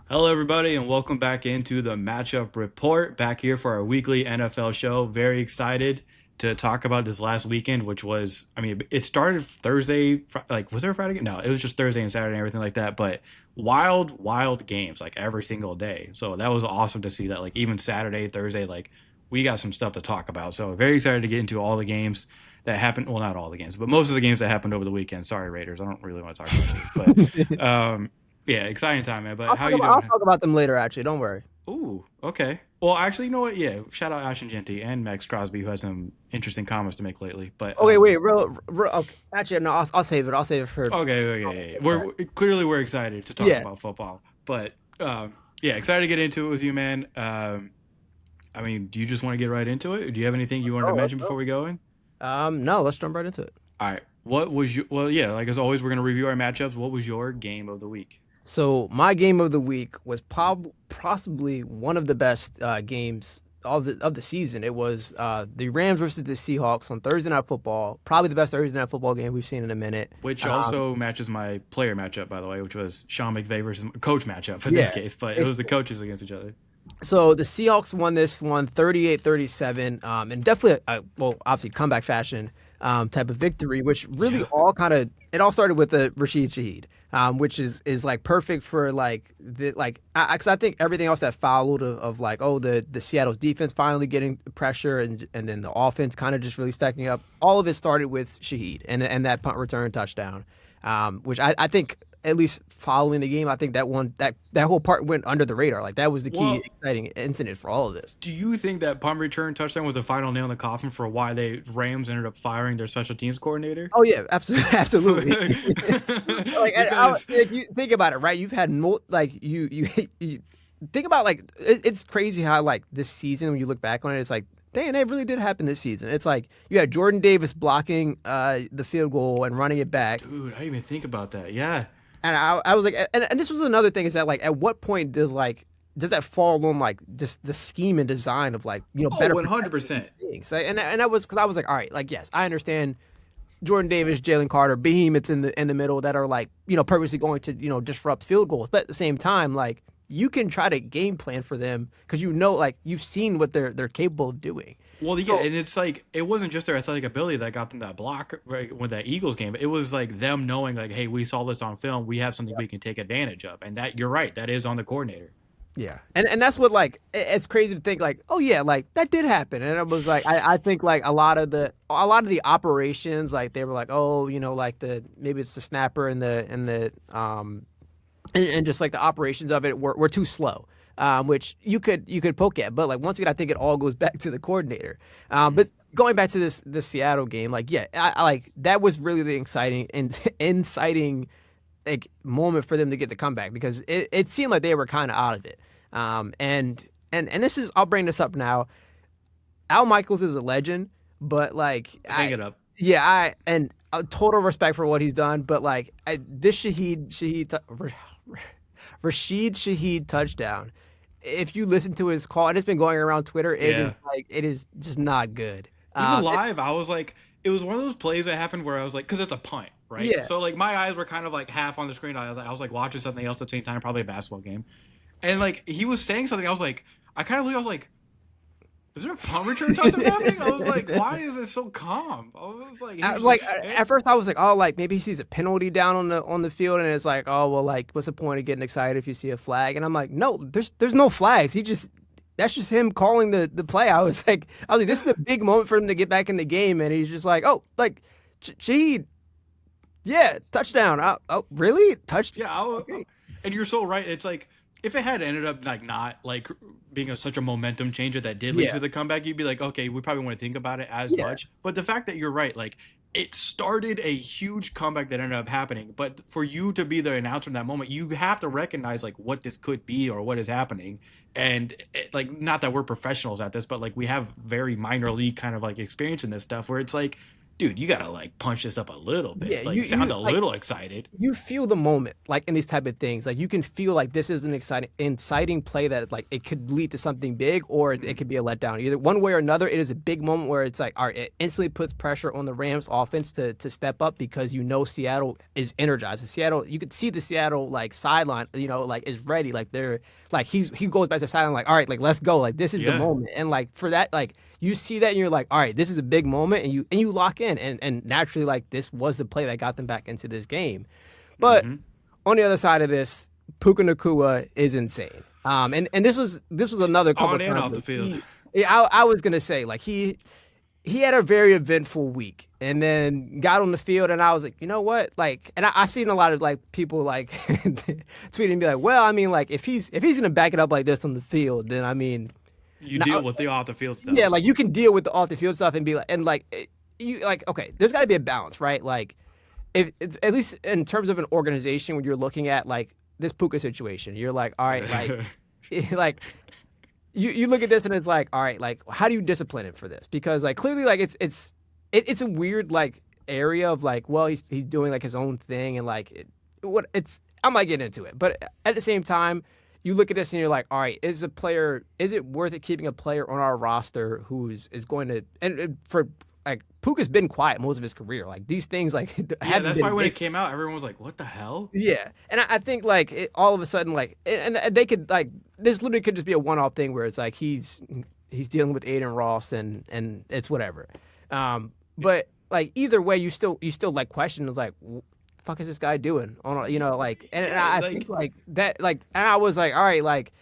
Hello, everybody, and welcome back into the Matchup Report. Back here for our weekly NFL show. Very excited to talk about this last weekend, which was, it started Thursday. Like, was there a Friday game? No, it was just Thursday and Saturday and everything like that. But wild, wild games, like every single day. So that was awesome to see that, like, even Saturday, Thursday, like, we got some stuff to talk about. So, very excited to get into all the games that happened. Well, not all the games, but most of the games that happened over the weekend. Sorry, Raiders. I don't really want to talk about you. But, yeah, exciting time, man. But how you I'll doing? talk about them later. Actually, don't worry. Ooh, okay. Well, actually, you know what? Yeah, shout out Ashton Genty and Max Crosby, who has some interesting comments to make lately. But Okay, wait, okay. Actually, no, I'll save it. I'll save it for. okay, okay, yeah. We're excited to talk Yeah. about football. But yeah, excited to get into it with you, man. Do you just want to get right into it? Or do you have anything you wanted to Oh, let's mention go. before we go in? No, let's jump right into it. All right. What was you? Well, yeah, like as always, we're gonna review our matchups. What was your game of the week? So my game of the week was possibly one of the best games of the season. It was the Rams versus the Seahawks on Thursday Night Football. Probably the best Thursday Night Football game we've seen in a minute. Which Um, also matches my player matchup, by the way, which was Sean McVay versus coach matchup in this yeah. case. But it It's, was the coaches against each other. so the Seahawks won this one 38-37, and definitely well, obviously comeback fashion type of victory, which really Yeah. it all started with the Rashid Shaheed, which is like perfect for like the like because I think everything else that followed of like, oh, the Seattle's defense finally getting pressure, and then the offense kind of just really stacking up. All of it started with Shaheed and that punt return touchdown, which I think, at least following the game, I think that whole part went under the radar. Like that was the key Well, exciting incident for all of this. do you think that punt return touchdown was the final nail in the coffin for why they Rams ended up firing their special teams coordinator? Oh yeah, absolutely, absolutely. Because Like you think about it, right? You've had like you think about like it's crazy how like this season when you look back on it, it's like, dang, it really did happen this season. It's like you had Jordan Davis blocking the field goal and running it back. dude, I didn't even think about that. Yeah. And I was like, and this was another thing, is that like, at what point does that fall on like just the scheme and design of like, Oh, better protection 100%. things. And that was because I was like, all right, like, yes, I understand Jordan Davis, Jalen Carter, behemoths in the middle that are like, purposely going to disrupt field goals, but at the same time, like, you can try to game plan for them because like you've seen what they're capable of doing. Well, yeah, So and it's like it wasn't just their athletic ability that got them that block right, with that Eagles game. It was like them knowing, like, hey, we saw this on film. We have something we can take advantage of, and that you're right, that is on the coordinator. yeah, and that's what, like, it's crazy to think like, oh yeah, like that did happen. And it was like, I think like a lot of the operations, like they were like, oh, like the maybe it's the snapper and just like the operations of it were too slow. Which you could poke at, but like once again, I think it all goes back to the coordinator. But going back to this Seattle game, like, yeah, I like that was really the exciting and inciting like moment for them to get the comeback, because it seemed like they were kind of out of it. And this is, I'll bring this up now. Al Michaels is a legend, but like, Hang it up. yeah, and total respect for what he's done, but like, this Rashid Shaheed touchdown. If you listen to his call, and it's been going around Twitter, Yeah. it is just not good. Even live, I was like, it was one of those plays that happened where I was like, because it's a punt, right? Yeah, So like my eyes were kind of like half on the screen. I was like watching something else at the same time, probably a basketball game, and like he was saying something. I was like, I kind of, I was like, is there a punt return touchdown happening? I was like, why is it so calm? I was like, he was just like, like eh. at first I was like, oh, like maybe he sees a penalty down on the field, and it's like, oh well, like what's the point of getting excited if you see a flag? And I'm like, no, there's no flags. That's just him calling the play. I was like, this is a big moment for him to get back in the game, and he's just like, oh, like, gee, yeah, touchdown. Oh, really? Yeah, Okay. and you're so right. It's like if it had ended up like not like being such a momentum changer that did lead Yeah, to the comeback, you'd be like, okay, we probably want to think about it as yeah, much. But the fact that you're right, like it started a huge comeback that ended up happening. But for you to be the announcer in that moment, you have to recognize like what this could be or what is happening. And like, not that we're professionals at this, but like we have very minor league kind of like experience in this stuff where it's like dude, you gotta like punch this up a little Yeah, bit, like sound a little excited. you feel the moment like in these type of things like you can feel like this is an exciting play that like it could lead to something big or it could be a letdown either one way or another. It is a big moment where it's like all right, it instantly puts pressure on the Rams offense to step up because Seattle is energized. And Seattle, you could see the Seattle like sideline, like is ready, like they're like he goes back to the sideline like all right, like let's go, like this is the Yeah. moment. And like for that, like you see that and you're like all right, this is a big moment, and you lock in, and naturally like this was the play that got them back into this game. But Hmm. on the other side of this, Puka Nakua is insane. And this was another couple On of and times off the field. yeah, I was gonna say like he had a very eventful week and then got on the field and I was like, you know what? Like, and I seen a lot of like people like tweeting and be like, well, I mean, like if he's gonna back it up like this on the field, then I mean, You now, deal with the off the field stuff. yeah, like you can deal with the off the field stuff and be like, and like you like okay, there's got to be a balance, right? Like if it's at least in terms of an organization when you're looking at like this Puka situation, you're like, all right, like like you look at this and it's like, all right, like how do you discipline him for this? Because like clearly like it's a weird like area of like, well, he's doing like his own thing and like what it's I might get into it, but at the same time, you look at this and you're like, all right, is it worth it keeping a player on our roster who's is going to and for like Puka's been quiet most of his career. Like these things like Yeah, haven't that's been why when big. it came out, everyone was like, "What the hell?" Yeah, and I think like all of a sudden like and they could like this literally could just be a one-off thing where it's like he's dealing with Aiden Ross and it's whatever. But like either way, you still like question is like, fuck is this guy doing on like and Yeah, I like think like that like and I was like all right like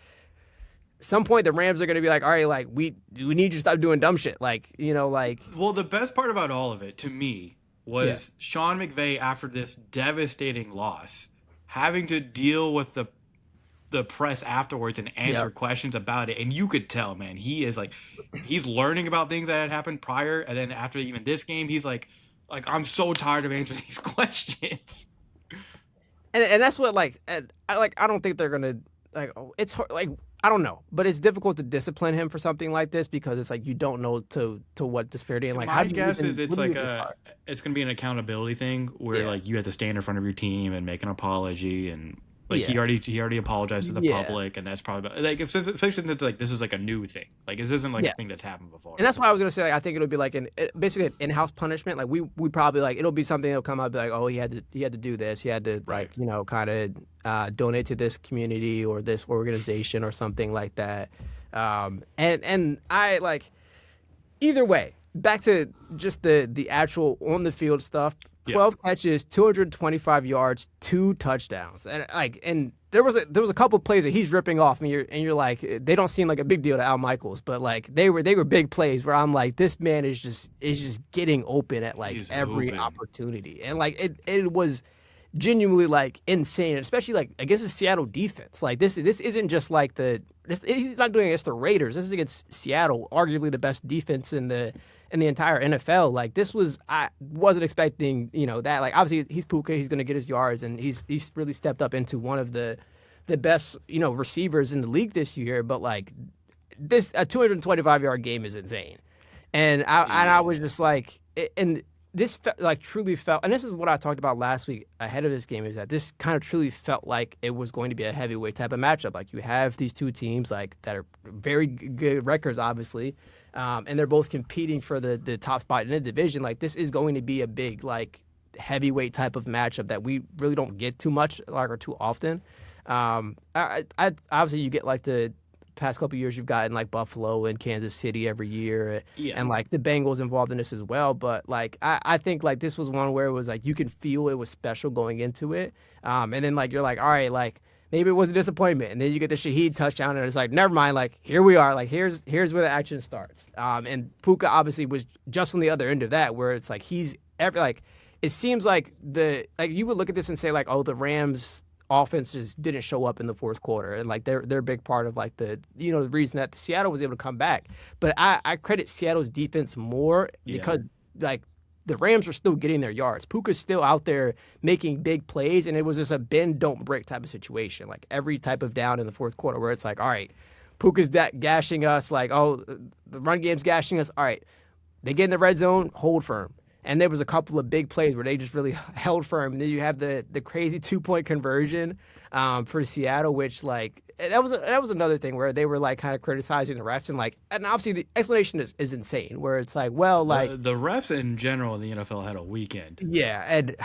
some point the Rams are gonna be like all right like we need you to stop doing dumb shit like like well, the best part about all of it to me yeah was Sean McVay after this devastating loss, having to deal with the press afterwards and answer yeah questions about it, and you could tell, man, he is like he's learning about things that had happened prior, and then after even this game, he's like I'm so tired of answering these questions. and that's what like and I don't think they're gonna like it's like I don't know, but it's difficult to discipline him for something like this because it's like you don't know to what disparity and like how My do you guess even is it's what do you like even a start? it's gonna be an accountability thing where Yeah, like you have to stand in front of your team and make an apology, and like yeah, he already apologized to the yeah. public, and that's probably like if since especially since it's like this is like a new thing, like this isn't like a Yeah. thing that's happened before. And that's why I was gonna say like I think it'll be like basically an in-house punishment. Like we probably like it'll be something that'll come out and be like oh he had to do this. He had to Right. like kind of donate to this community or this organization or something like that. And I like either way. Back to just the actual on the field stuff. Yeah. 12 catches, 225 yards, 2 touchdowns, and there was a couple plays that he's ripping off, and you're like they don't seem like a big deal to Al Michaels, but like they were big plays where I'm like this man is just getting open at like He's every open. opportunity, and like it was genuinely like insane, especially like against the Seattle defense. Like this isn't just like he's not doing it against the Raiders. This is against Seattle, arguably the best defense in the entire NFL. Like this was, I wasn't expecting, that. Like obviously he's Puka, he's going to get his yards, and he's really stepped up into one of the best, receivers in the league this year. But like this, a 225-yard game is insane, and I Yeah. was just like, and this like truly felt, and this is what I talked about last week ahead of this game, is that this kind of truly felt like it was going to be a heavyweight type of matchup. Like you have these two teams like that are very good records, obviously, and they're both competing for the top spot in the division. Like this is going to be a big like heavyweight type of matchup that we really don't get too much like or too often. I obviously you get like the past couple years you've gotten like Buffalo and Kansas City every year, Yeah. and like the Bengals involved in this as well. But like I think like this was one where it was like you can feel it was special going into it, and then like you're like all right like maybe it was a disappointment, and then you get the Shaheed touchdown, and it's like never mind, like here we are, like here's where the action starts. And Puka obviously was just on the other end of that, where it's like he's every like it seems like you would look at this and say like oh the Rams offense just didn't show up in the fourth quarter, and like they're a big part of like the the reason that Seattle was able to come back. But I credit Seattle's defense more Yeah. because like the Rams are still getting their yards. Puka's still out there making big plays, and it was just a bend don't break type of situation. Like every type of down in the fourth quarter where it's like all right, Puka's gashing us, like oh the run game's gashing us. All right, they get in the red zone, hold firm. And there was a couple of big plays where they just really held firm. And then you have the crazy 2 point conversion for Seattle, which like that was another thing where they were like kind of criticizing the refs and obviously the explanation is insane. Where it's like, well, like The refs in general in the NFL had a weekend. yeah, and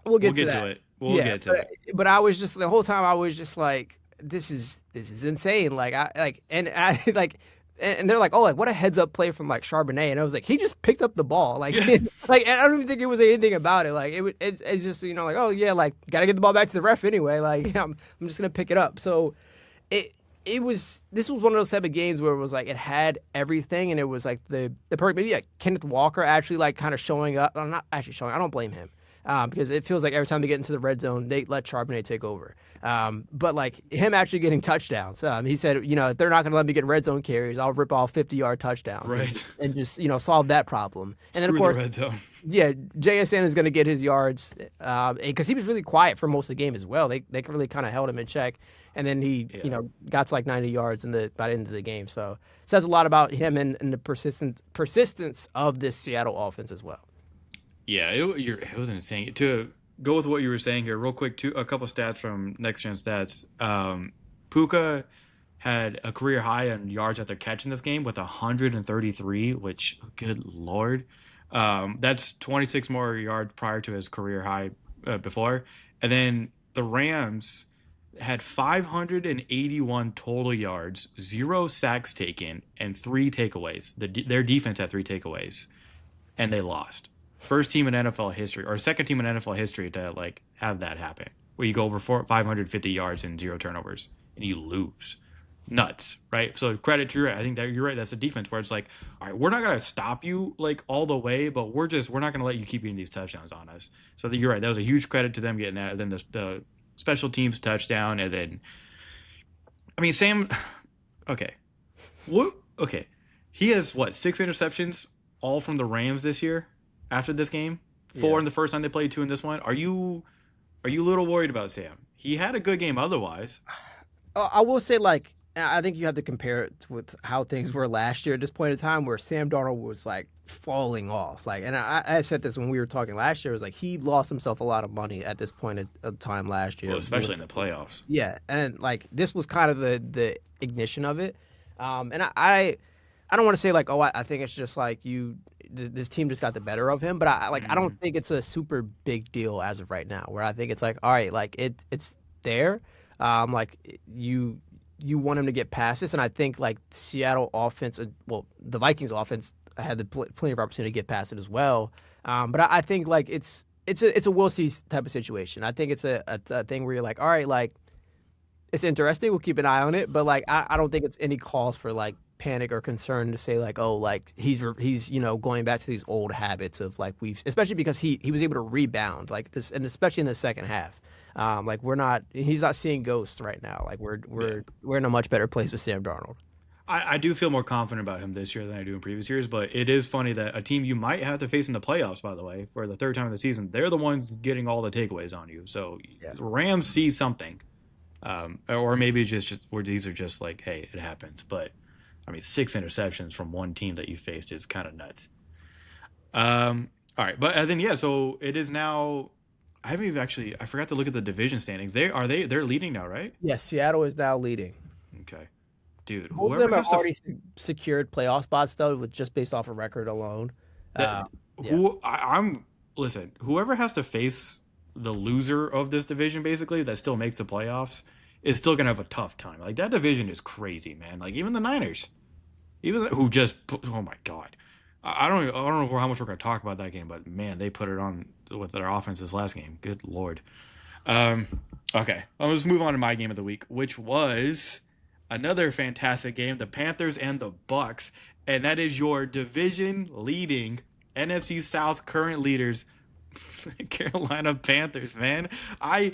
we'll We'll get to get to that. it. We'll Yeah, get to it. but I was just the whole time I was just like, this is insane. Like I like and I like and they're like, oh, like what a heads up play from like Charbonnet, and I was like, he just picked up the ball, like Yeah. like and I don't even think it was anything about it. Like it's just like oh yeah, like gotta get the ball back to the ref anyway. Like I'm just gonna pick it up. So it. This was one of those type of games where it was like it had everything and it was like the perfect maybe like Kenneth Walker actually like kind of showing up. I'm not actually showing. I don't blame him. Because it feels like every time they get into the red zone, they let Charbonnet take over. But like him actually getting touchdowns, he said, if they're not going to let me get red zone carries, I'll rip off 50-yard touchdowns, Right. and just solve that problem. And then of Screw course, the red zone. yeah, JSN is going to get his yards because he was really quiet for most of the game as well. They really kind of held him in check, and then he Yeah. got to like 90 yards by the end of the game. So it says a lot about him and the persistence of this Seattle offense as well. Yeah, it was insane. To go with what you were saying here, real quick, a couple stats from Next Gen Stats. Puka had a career high on yards after catch in this game with 133, which, good lord, that's 26 more yards prior to his career high before. And then the Rams had 581 total yards, 0 sacks taken, and 3 takeaways. Their defense had 3 takeaways, and they lost. First team in NFL history, or second team in NFL history to like have that happen, where you go over 550 yards and 0 turnovers, and you lose. Nuts, right? So credit to I think that you're right. That's a defense where it's like, all right, we're not gonna stop you like all the way, but we're not gonna let you keep getting these touchdowns on us. So you're right. That was a huge credit to them getting that. And then the special teams touchdown, and then I mean Sam. Okay, what? Okay, he has what 6 interceptions, all from the Rams this year. After this game, 4 in the first time they played, 2 in this one. Are you a little worried about Sam? He had a good game otherwise. I will say, like, I think you have to compare it with how things were last year at this point in time, where Sam Darnold was like falling off. Like, and I said this when we were talking last year. It was like he lost himself a lot of money at this point of time last year, Well, especially in the playoffs. Yeah, and like this was kind of the ignition of it. And I don't want to say like, oh, I think it's just like this team just got the better of him, but I don't think it's a super big deal as of right now. Where I think it's like, all right, like it's there, like you want him to get past this, and I think like Seattle offense, well, the Vikings offense had plenty of opportunity to get past it as well. But I think like it's a we'll see type of situation. I think it's a thing where you're like, all right, like it's interesting. We'll keep an eye on it, but like I don't think it's any cause for like panic or concern to say like, oh, like he's going back to these old habits of like especially because he was able to rebound like this, and especially in the second half. Like he's not seeing ghosts right now. Like we're in a much better place with Sam Darnold. I do feel more confident about him this year than I do in previous years, but it is funny that a team you might have to face in the playoffs, by the way, for the 3rd time in the season, they're the ones getting all the takeaways on you. So the Rams see something, or maybe it's just where these are just like, hey, it happens. But I mean, 6 interceptions from one team that you faced is kind of nuts. All right, but then so it is now. I forgot to look at the division standings. They're leading now, right? Yes, Seattle is now leading. Okay, dude. Both of them have already secured playoff spots though, with just based off a record alone. Listen. Whoever has to face the loser of this division, basically, that still makes the playoffs, is still gonna have a tough time. Like that division is crazy, man. Like even the Niners, oh my god. I don't know how much we're going to talk about that game, but man, they put it on with their offense this last game. Good lord. Okay, I'll just move on to my game of the week, which was another fantastic game, the Panthers and the Bucks, and that is your division-leading NFC South current leaders, Carolina Panthers. Man, I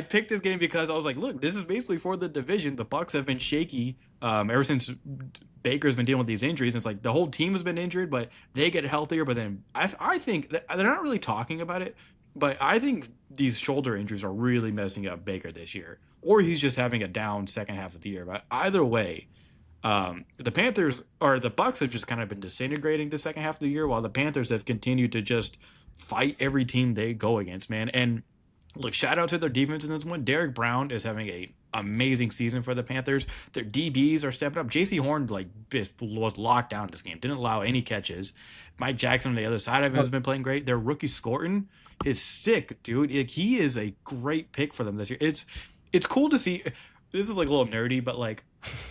picked this game because I was like, look, this is basically for the division. The Bucks have been shaky ever since Baker's been dealing with these injuries. And it's like the whole team has been injured, but they get healthier. But then I think they're not really talking about it, but I think these shoulder injuries are really messing up Baker this year, or he's just having a down second half of the year. But either way, The Panthers or the Bucks have just kind of been disintegrating the second half of the year, while the Panthers have continued to just fight every team they go against, man. And look, shout out to their defense in this one. Derek Brown is having a amazing season for the Panthers. Their DBs are stepping up. J.C. Horn was locked down this game, didn't allow any catches. Mike Jackson on the other side of him has been playing great. Their rookie Scorton is sick, dude. Like, he is a great pick for them this year. It's cool to see. This is like a little nerdy, but like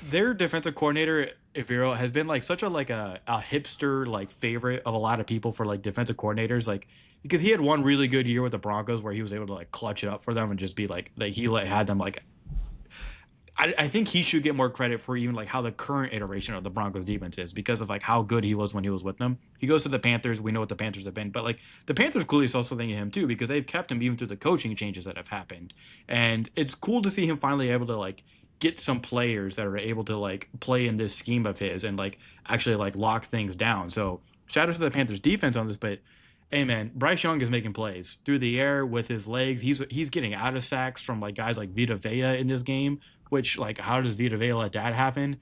their defensive coordinator Ivero has been like such a hipster like favorite of a lot of people for like defensive coordinators, like because he had one really good year with the Broncos where he was able to like clutch it up for them and just be like had them like I think he should get more credit for even like how the current iteration of the Broncos defense is because of like how good he was when he was with them. He goes to the Panthers. We know what the Panthers have been, but like the Panthers clearly saw something in him too because they've kept him even through the coaching changes that have happened. And it's cool to see him finally able to like get some players that are able to like play in this scheme of his and like actually like lock things down. So shout out to the Panthers defense on this, but hey man, Bryce Young is making plays through the air with his legs. He's getting out of sacks from like guys like Vita Vea in this game, which like how does Vita Vea let that happen?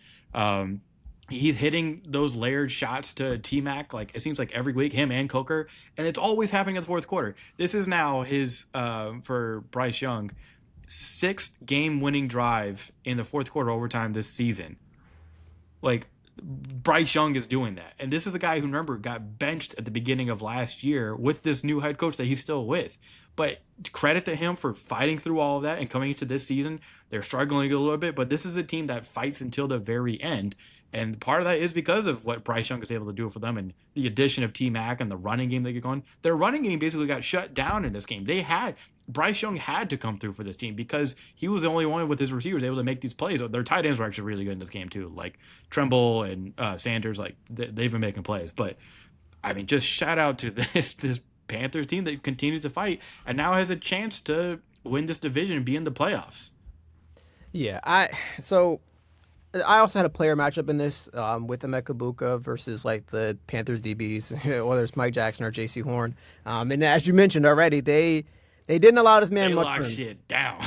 He's hitting those layered shots to T-Mac like it seems like every week, him and Coker, and it's always happening in the fourth quarter. This is now his for Bryce Young, 6th game-winning drive in the fourth quarter overtime this season. Like Bryce Young is doing that. And this is a guy who, remember, got benched at the beginning of last year with this new head coach that he's still with. But credit to him for fighting through all of that and coming into this season. They're struggling a little bit, but this is a team that fights until the very end. And part of that is because of what Bryce Young is able to do for them and the addition of T-Mac and the running game they get going. Their running game basically got shut down in this game. Bryce Young had to come through for this team because he was the only one with his receivers able to make these plays. Their tight ends were actually really good in this game too. Like Tremble and Sanders, like they've been making plays. But I mean, just shout out to this Panthers team that continues to fight and now has a chance to win this division and be in the playoffs. Yeah, I also had a player matchup in this with Emeka Buka versus like the Panthers DBs, whether it's Mike Jackson or J.C. Horn. And as you mentioned already, they didn't allow this man much room. Shit down.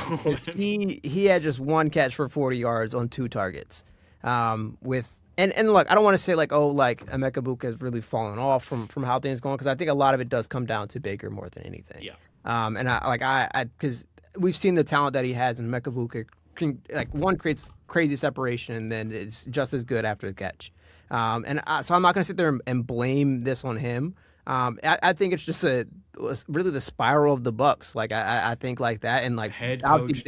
he had just one catch for 40 yards on 2 targets. And look, I don't want to say like Emeka Buka has really fallen off from how things going because I think a lot of it does come down to Baker more than anything. Yeah. And because we've seen the talent that he has in Emeka Buka. Like one creates crazy separation and then it's just as good after the catch. So I'm not going to sit there and blame this on him. I think it's just really the spiral of the Bucks. Like I think like that and like head coach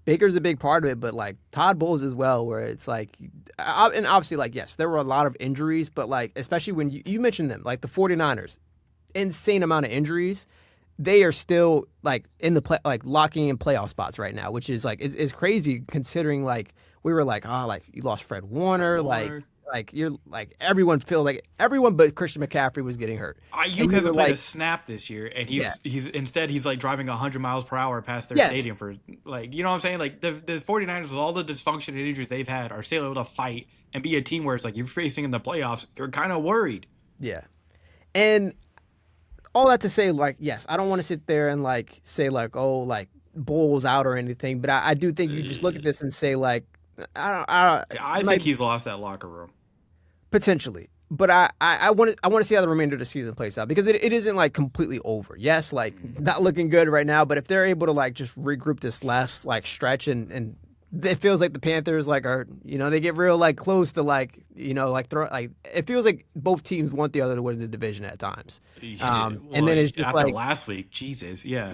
Baker's a big part of it, but like Todd Bowles as well, where it's like, and obviously like yes, there were a lot of injuries, but like especially when you mentioned them, like the 49ers, insane amount of injuries. They are still like in the like locking in playoff spots right now, which is like it's crazy considering like we were like like you lost Fred Warner. Like you're like everyone but Christian McCaffrey was getting hurt. Ayuk hasn't played a snap this year, and he's like driving 100 miles per hour past their stadium for like you know what I'm saying. Like the 49ers with all the dysfunction and injuries they've had are still able to fight and be a team where it's like you're facing in the playoffs. You're kind of worried. Yeah, and. All that to say, like, yes, I don't want to sit there and, like, say, like, oh, like, Bulls out or anything, but I do think you just look at this and say, like, I think he's lost that locker room. Potentially. But I want to see how the remainder of the season plays out because it isn't, like, completely over. Yes, like, not looking good right now, but if they're able to, like, just regroup this last, like, stretch and it feels like the Panthers like are they get real like close to like like throw like it feels like both teams want the other to win the division at times. And then it's just after like last week, Jesus, yeah.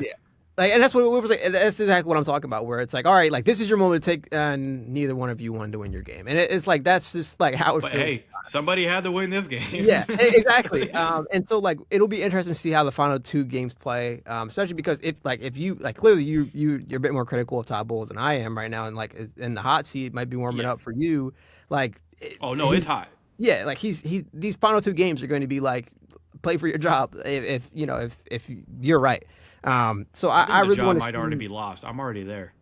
Like, and that's what it was like. That's exactly what I'm talking about. Where it's like, all right, like this is your moment to take, and neither one of you wanted to win your game, and it's like that's just like how it feels. Hey, somebody had to win this game. Yeah, exactly. And so like it'll be interesting to see how the final 2 games play, especially because if you clearly you're a bit more critical of Todd Bowles than I am right now, and like in the hot seat might be warming up for you. Like, it's hot. Yeah, like these final 2 games are going to be like play for your job if you're right. So I really want to might already be lost. I'm already there.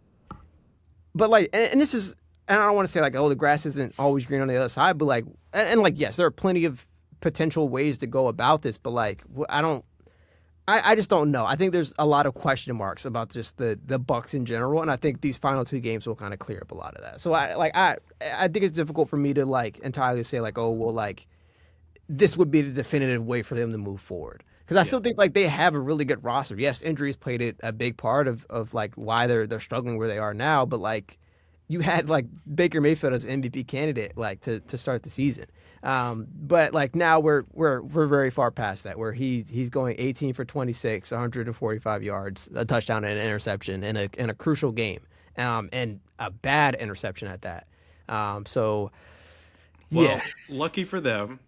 But like, and this is, and I don't want to say like, oh, the grass isn't always green on the other side, but like, and like, yes, there are plenty of potential ways to go about this, but like, I just don't know. I think there's a lot of question marks about just the Bucks in general, and I think these final two games will kind of clear up a lot of that. So I think it's difficult for me to like entirely say like, oh well, like this would be the definitive way for them to move forward. Because I Yeah. still think like they have a really good roster. Yes, injuries played a big part of like why they're struggling where they are now, but like you had like Baker Mayfield as MVP candidate like to start the season. But like now we're very far past that where he's going 18 for 26, 145 yards, a touchdown and an interception in a crucial game. And a bad interception at that. So Well, yeah. lucky for them,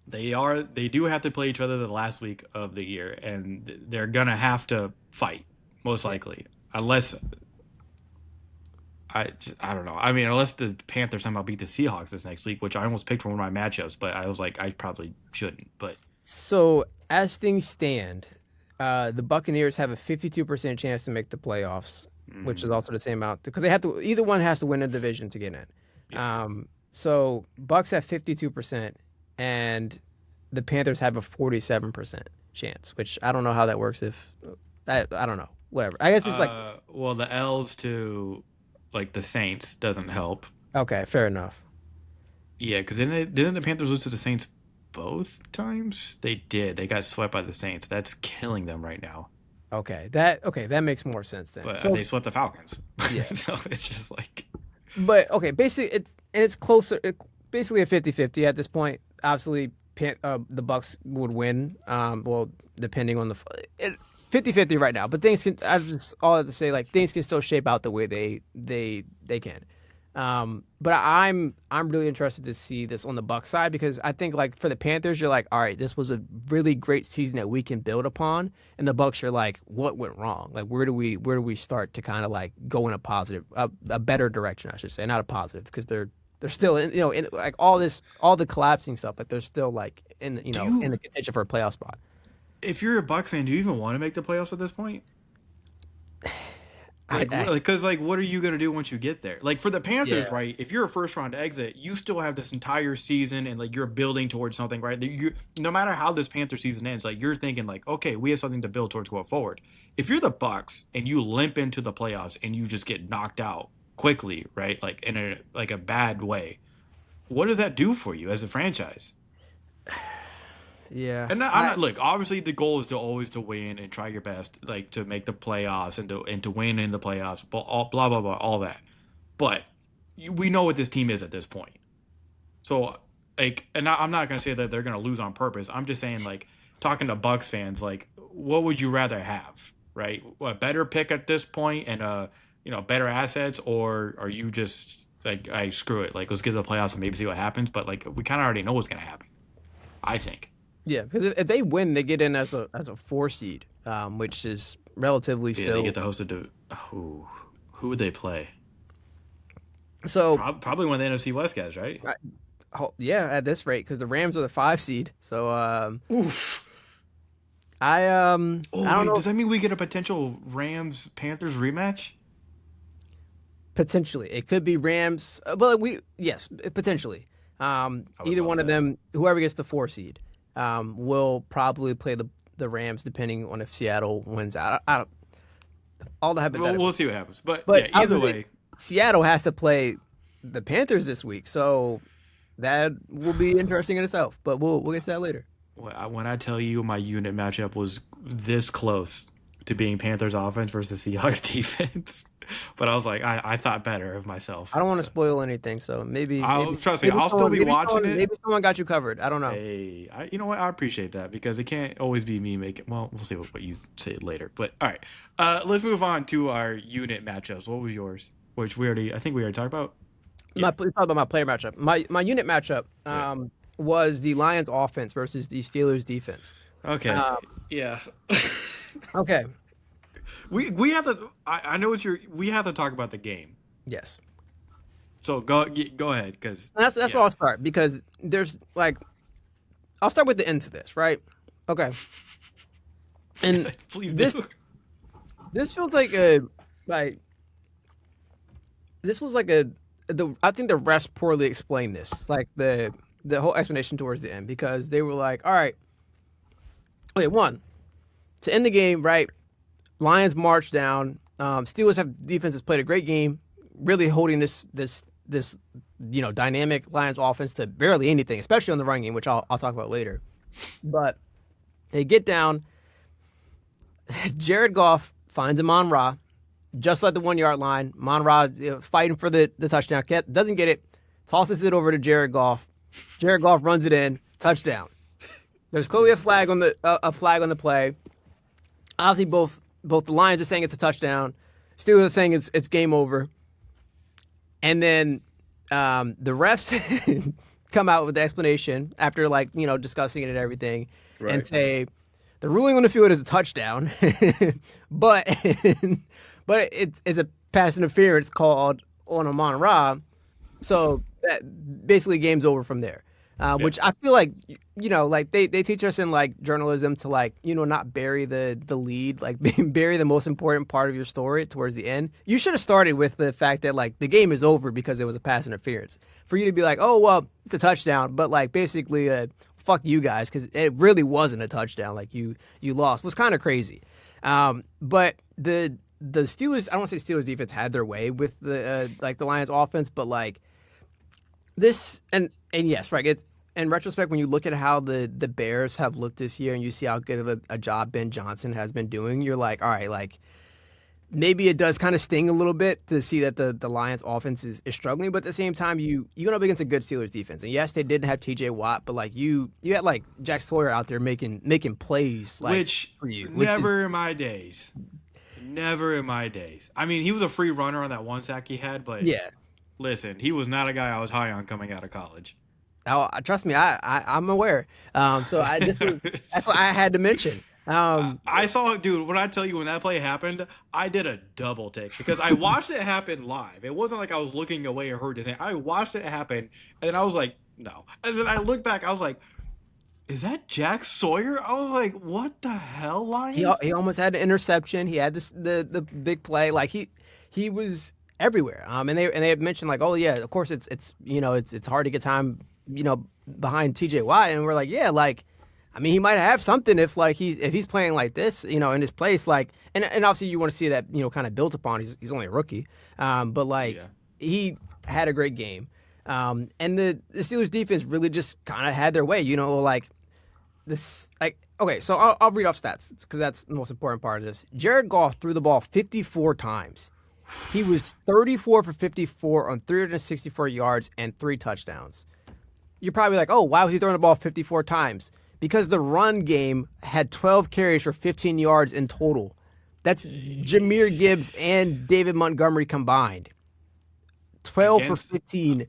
they do have to play each other the last week of the year, and they're gonna have to fight most likely, unless I don't know. I mean, unless the Panthers somehow beat the Seahawks this next week, which I almost picked for one of my matchups, but I was like, I probably shouldn't. But So as things stand, the Buccaneers have a 52% chance to make the playoffs, which is mm, also the same amount because they have to. Either one has to win a division to get in. yeah, So Bucks have 52%, and the Panthers have a 47% chance. Which I don't know how that works. If I don't know. Whatever. I guess it's like well, the L's to like the Saints doesn't help. okay, fair enough. Yeah, because didn't the Panthers lose to the Saints both times? They did. They got swept by the Saints. That's killing them right now. That makes more sense then. But So they swept the Falcons, yeah. so it's just like But okay, basically it's closer. Basically a 50-50 at this point. Obviously, the Bucks would win. Well, depending on the 50-50 right now. But things can. I just all I have to say like things can still shape out the way they can. But I'm really interested to see this on the Bucks side because I think like for the Panthers, you're like, all right, this was a really great season that we can build upon, and the Bucks are like, what went wrong? Like where do we start to kind of like go in a positive, a better direction, I should say, not a positive because they're still in in like all the collapsing stuff, but they're still like in do in you the contention for a playoff spot. if you're a Bucks fan, do you even want to make the playoffs at this point? I, Like, I because like, what are you gonna do once you get there? Like for the Panthers, yeah right? If you're a first round exit, you still have this entire season, and like you're building towards something, right? You, no matter how this Panther season ends, like you're thinking, like, okay, we have something to build towards going forward. If you're the Bucks and you limp into the playoffs and you just get knocked out quickly, right? Like in a bad way, what does that do for you as a franchise? yeah. And I'm not look. Obviously, the goal is to always to win and try your best, like to make the playoffs and to win in the playoffs. Blah blah blah, all that. But we know what this team is at this point. So like, and I'm not gonna say that they're gonna lose on purpose. I'm just saying like talking to Bucks fans, like, what would you rather have, right? A better pick at this point and better assets, or are you just like, I screw it, like let's get to the playoffs and maybe see what happens. But like we kind of already know what's gonna happen. I think. Yeah, because if they win, they get in as a 4 seed, which is relatively Yeah, they get still. the host of who would they play? So Probably one of the NFC West guys, right? yeah, at this rate, because the Rams are the 5 seed. So Oof. I Oh don't wait, know does if that mean we get a potential Rams Panthers rematch? potentially it could be Rams, but we yes potentially. I would Either love one of that. them, whoever gets the 4 seed, will probably play the Rams, depending on if Seattle wins out. I don't, all the Well, hypothetical. we'll see what happens. But But yeah, I either would think way, Seattle has to play the Panthers this week, so that will be interesting in itself. But we'll get to that later. when I tell you my unit matchup was this close to being Panthers offense versus Seahawks defense, but I was like, I thought better of myself. I don't want to So spoil anything, so I'll trust me, I'll still be watching it. maybe someone got you covered. I don't know. Hey, you know what? I appreciate that because it can't always be me making. Well, we'll see what you say later. But all right, let's move on to our unit matchups. What was yours? Which I think we already talked about. Yeah, You talked about my player matchup. My unit matchup yeah. was the Lions offense versus the Steelers defense. Okay. Um, Yeah. okay. we have to. I know what you're. We have to talk about the game. Yes. So go ahead because And that's yeah. where I'll start because there's like I'll start with the end to this, right? Okay. And Please this do. this feels like a like this was like I think the refs poorly explained this, like the whole explanation towards the end because they were like, all right, okay, one, to end the game, right? Lions march down. Steelers have defense has played a great game, really holding this dynamic Lions offense to barely anything, especially on the run game, which I'll talk about later. But they get down. Jared Goff finds Amon-Ra, just at the 1 yard line. Amon-Ra fighting for the touchdown. Doesn't get it. Tosses it over to Jared Goff. Jared Goff runs it in. Touchdown. There's clearly a flag on the play. Obviously, both the Lions are saying it's a touchdown. Steelers are saying it's game over. And then the refs come out with the explanation after discussing it and everything, right, and say the ruling on the field is a touchdown, but it's a pass interference called on Amon-Ra. So that basically game's over from there. Which I feel like, they teach us in journalism to not bury the lead, bury the most important part of your story towards the end. You should have started with the fact that the game is over because it was a pass interference. For you to be like, oh, well, it's a touchdown, but basically, fuck you guys, because it really wasn't a touchdown. You lost. Was kind of crazy. But the Steelers, I don't want to say Steelers defense had their way with the Lions offense, but this and yes, right. In retrospect, when you look at how the Bears have looked this year and you see how good of a job Ben Johnson has been doing, you're like, all right, maybe it does kind of sting a little bit to see that the Lions offense is struggling, but at the same time, you went up against a good Steelers defense. And yes, they didn't have TJ Watt, but you had Jack Sawyer out there making plays which for you. Never in my days. I mean, he was a free runner on that one sack he had, but yeah. Listen, he was not a guy I was high on coming out of college. Oh, trust me, I'm aware. So that's what I had to mention. I saw, dude, when I tell you when that play happened, I did a double take because I watched it happen live. It wasn't like I was looking away or heard this. I watched it happen, and then I was like, no. And then I looked back, I was like, is that Jack Sawyer? I was like, what the hell, Lions? He almost had an interception. He had the big play. He was everywhere. And they had mentioned oh yeah, of course it's hard to get time behind TJ Watt, and we're like, yeah, I mean, he might have something if he's playing like this, in his place, and obviously you want to see that kind of built upon. He's only a rookie, but he had a great game, and the Steelers defense really just kind of had their way, okay, so I'll read off stats because that's the most important part of this. Jared Goff threw the ball 54 times. He was 34 for 54 on 364 yards and 3 touchdowns. You're probably like, oh, why was he throwing the ball 54 times? Because the run game had 12 carries for 15 yards in total. That's Jahmyr Gibbs and David Montgomery combined. 12 for 15.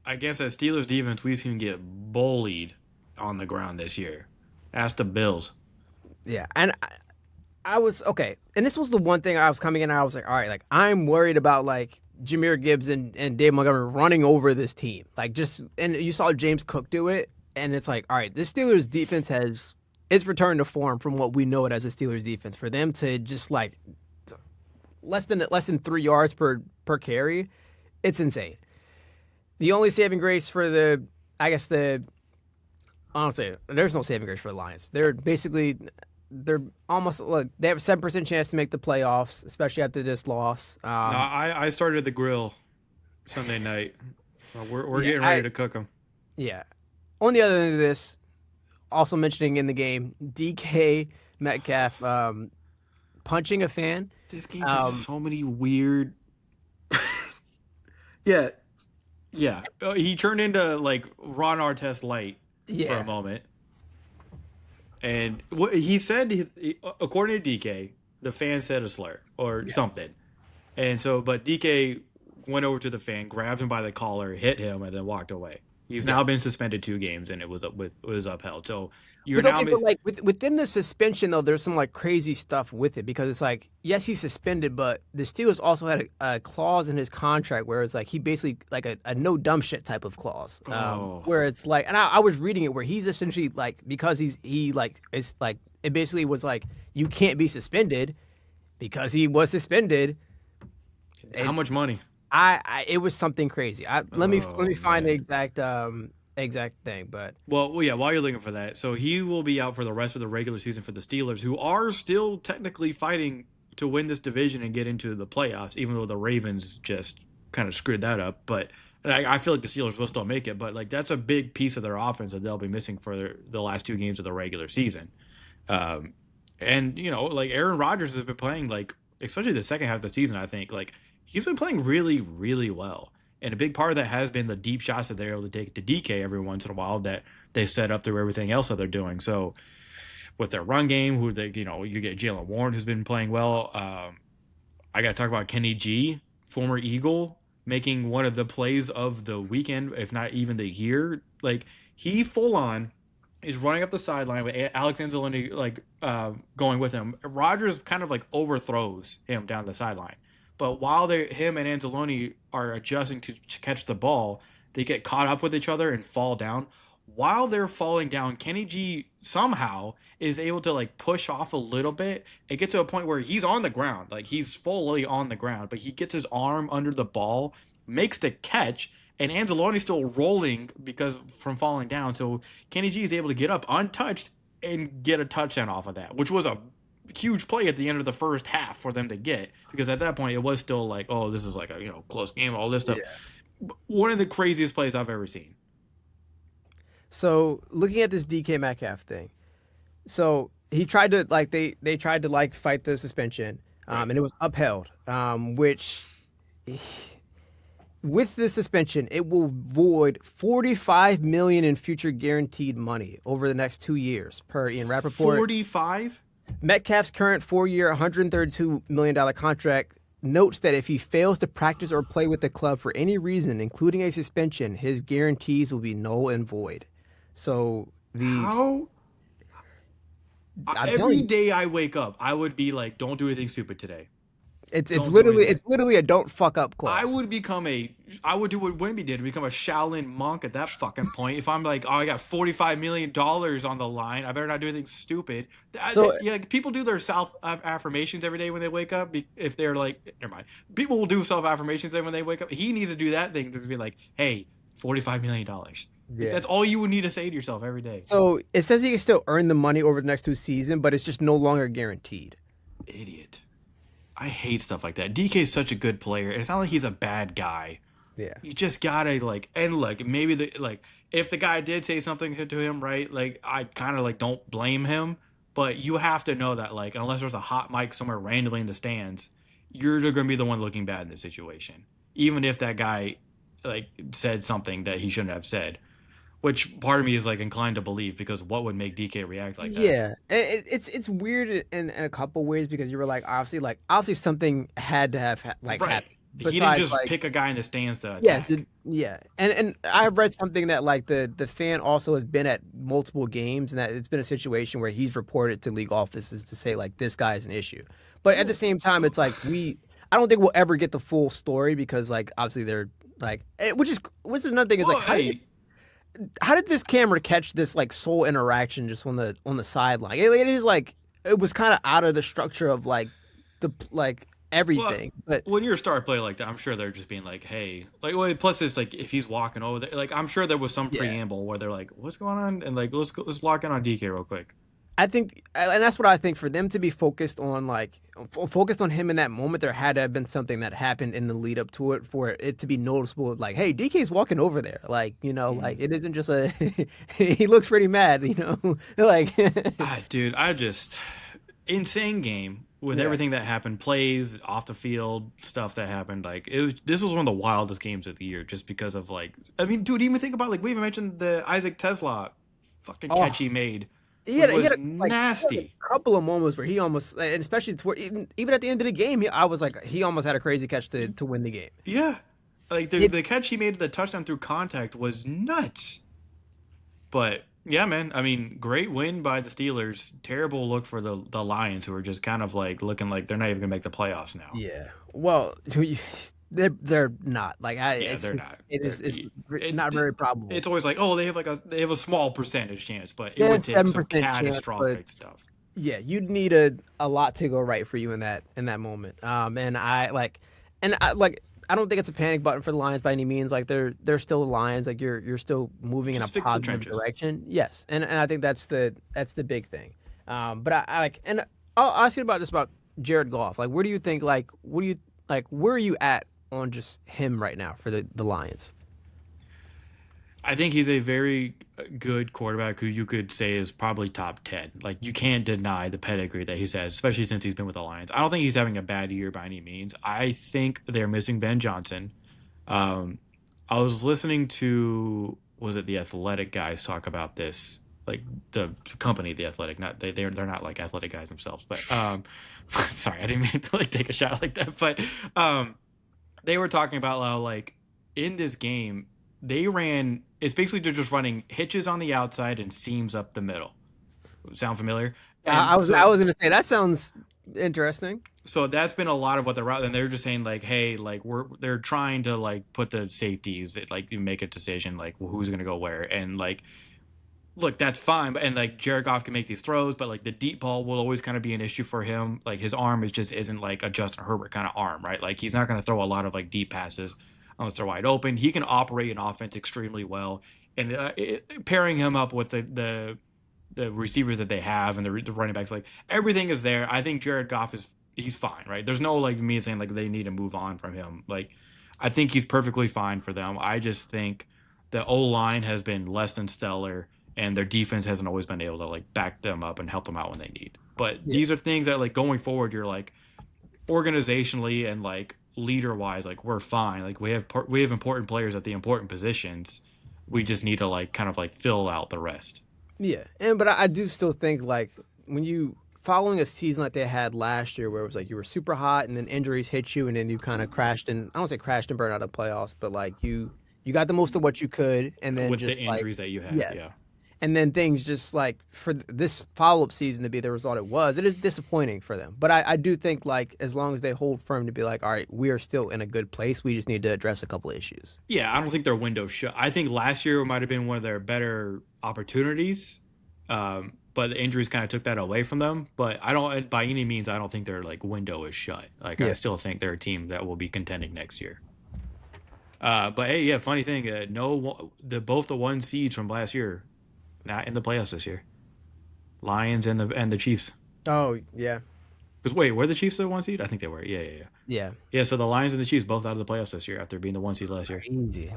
Against that Steelers defense, we've seen get bullied on the ground this year. Ask the Bills. Yeah, and I was, okay, and this was the one thing I was coming in and I was like, all right, I'm worried about Jahmyr Gibbs and Dave Montgomery running over this team. And you saw James Cook do it, and it's all right, this Steelers defense it's returned to form from what we know it as a Steelers defense. For them to just less than 3 yards per carry, it's insane. The only saving grace for honestly, there's no saving grace for the Lions. They're almost they have a 7% chance to make the playoffs, especially after this loss. No, I started the grill Sunday night. We're getting ready to cook them. Yeah. On the other end of this, also mentioning in the game, DK Metcalf punching a fan. This game has so many weird. Yeah. He turned into Ron Artest light for a moment. And what he said, according to DK, the fan said a slur or something. And so, but DK went over to the fan, grabbed him by the collar, hit him, and then walked away. He's now been suspended 2 games, and it was upheld. So you're now within the suspension though, there's some crazy stuff with it because it's yes, he's suspended, but the Steelers also had a clause in his contract where it's he basically a no dumb shit type of clause, where it's and I was reading it where he's essentially because it basically was you can't be suspended because he was suspended. How much money? It was something crazy. Let me find the exact thing. But Well, yeah, while you're looking for that, so he will be out for the rest of the regular season for the Steelers, who are still technically fighting to win this division and get into the playoffs, even though the Ravens just kind of screwed that up. But I feel like the Steelers will still make it, but like that's a big piece of their offense that they'll be missing for the last two games of the regular season. Um, and like Aaron Rodgers has been playing like, especially the second half of the season. I think like he's been playing really, really well. And a big part of that has been the deep shots that they're able to take to DK every once in a while that they set up through everything else that they're doing. So with their run game, who they you get Jalen Warren who's been playing well. I got to talk about Kenny G, former Eagle, making one of the plays of the weekend, if not even the year. Like he full on is running up the sideline with Alex Anzalone going with him. Rodgers kind of like overthrows him down the sideline. But while him and Anzalone are adjusting to catch the ball, they get caught up with each other and fall down. While they're falling down, Kenny G somehow is able to like push off a little bit and get to a point where he's on the ground. Like he's fully on the ground, but he gets his arm under the ball, makes the catch, and Anzalone's still rolling because from falling down. So Kenny G is able to get up untouched and get a touchdown off of that, which was a huge play at the end of the first half for them to get, because at that point it was still like, oh, this is like a close game, all this stuff. Yeah. One of the craziest plays I've ever seen. So looking at this DK Metcalf thing, so he tried to like they tried to like fight the suspension, and it was upheld, which with the suspension it will void $45 million in future guaranteed money over the next 2 years per Ian Rappaport. 45. Metcalf's current 4-year, $132 million contract notes that if he fails to practice or play with the club for any reason, including a suspension, his guarantees will be null and void. So how? Every day I wake up, I would be like, "Don't do anything stupid today." It's literally a don't fuck up clause. I would do what Wimby did, become a Shaolin monk at that fucking point. If I'm like, oh, I got $45 million on the line, I better not do anything stupid. So, like, people do their self affirmations every day when they wake up. If they're like, never mind, people will do self affirmations when they wake up. He needs to do that thing to be like, hey, $45 million. Yeah. That's all you would need to say to yourself every day. So it says he can still earn the money over the next 2 seasons, but it's just no longer guaranteed. Idiot. I hate stuff like that. DK is such a good player, and it's not like he's a bad guy. Yeah. You just gotta and look, maybe if the guy did say something to him, right? Like I kind of like don't blame him, but you have to know that like unless there's a hot mic somewhere randomly in the stands, you're gonna be the one looking bad in this situation, even if that guy like said something that he shouldn't have said. Which part of me is like inclined to believe, because what would make DK react like that? Yeah, it's weird in a couple ways, because you were like obviously something had to have happened. Besides, he didn't just pick a guy in the stands to attack. Yes, and I read something that like the fan also has been at multiple games, and that it's been a situation where he's reported to league offices to say like this guy is an issue. But at the same time, it's like I don't think we'll ever get the full story, because like obviously they're like, which is another thing is like how did this camera catch this like sole interaction just on the sideline? It is like it was kind of out of the structure of like the everything. Well, but when you're a star player like that, I'm sure they're just being like, hey, like. Well, plus it's like if he's walking over there, like I'm sure there was some preamble where they're like, what's going on, and like let's lock in on DK real quick. I think, and that's what I think, for them to be focused on him in that moment, there had to have been something that happened in the lead up to it for it to be noticeable. Like, hey, DK's walking over there. Like, like it isn't just he looks pretty mad, like. Dude, insane game with everything that happened, plays off the field, stuff that happened. Like this was one of the wildest games of the year, just because of like, I mean, dude, even think about like we even mentioned the Isaac Tesla fucking catch he made. He had nasty. He had a couple of moments where he almost, and especially even at the end of the game, I was like, he almost had a crazy catch to win the game. Yeah, like the catch he made to the touchdown through contact was nuts. But yeah, man, I mean, great win by the Steelers. Terrible look for the Lions, who are just kind of like looking like they're not even gonna make the playoffs now. Yeah, well. They're not like they're not. It's not very probable. It's always like, oh, they have a small percentage chance, but it would take some catastrophic stuff. Yeah, you'd need a lot to go right for you in that moment. And I I don't think it's a panic button for the Lions by any means. Like they're still the Lions. Like you're still moving in a Just fix the positive trenches. direction. Yes, and I think that's the big thing. But I like, and I'll ask you about this about Jared Goff. Like, where do you think like what do you like where are you at on just him right now for the Lions? I think he's a very good quarterback who you could say is probably top 10. Like, you can't deny the pedigree that he has, especially since he's been with the Lions. I don't think he's having a bad year by any means. I think they're missing Ben Johnson. Um, I was listening to, was it the Athletic guys talk about this? Like the company, the Athletic, not they're not like athletic guys themselves, but sorry, I didn't mean to like take a shot like that. But um, they were talking about how like in this game they ran. It's basically they're just running hitches on the outside and seams up the middle. Sound familiar? I And was so I was gonna say that sounds interesting. so that's been a lot of what they're, and they're just saying like, hey, like they're trying to like put the safeties that like you make a decision like who's gonna go where, and like look, that's fine, but and like Jared Goff can make these throws, but like the deep ball will always kind of be an issue for him. Like his arm is just isn't like a Justin Herbert kind of arm, right? Like he's not going to throw a lot of like deep passes unless they're wide open. He can operate an offense extremely well, and pairing him up with the receivers that they have and the running backs, like everything is there. I think Jared Goff is he's fine, right? There's no like me saying like they need to move on from him. Like I think he's perfectly fine for them. I just think the O line has been less than stellar, and their defense hasn't always been able to like back them up and help them out when they need. But Yeah. these are things that like going forward, you're like organizationally and like leader wise, like we're fine. Like we have important players at the important positions. We just need to like kind of like fill out the rest. Yeah, and but I do still think like when you following a season like they had last year, where it was like you were super hot and then injuries hit you, and then you kind of crashed and I don't say crashed and burned out of playoffs, but like you got the most of what you could, and then With the just like injuries that you had, yes, yeah. and then things just like for this follow up season to be the result it was, it is disappointing for them. But I do think like as long as they hold firm to be like, all right, we are still in a good place. We just need to address a couple of issues. Yeah, I don't think their window shut. I think last year might have been one of their better opportunities, but the injuries kind of took that away from them. But I don't, by any means, I don't think their like window is shut. Like I Yeah. still think they're a team that will be contending next year. But hey, yeah, funny thing, no, the both the one seeds from last year, not in the playoffs this year. Lions and the Chiefs. Oh yeah, Because wait, were the Chiefs the one seed? I think they were. Yeah, yeah, yeah. yeah, Yeah, so the Lions and the Chiefs both out of the playoffs this year after being the one seed last year. easy.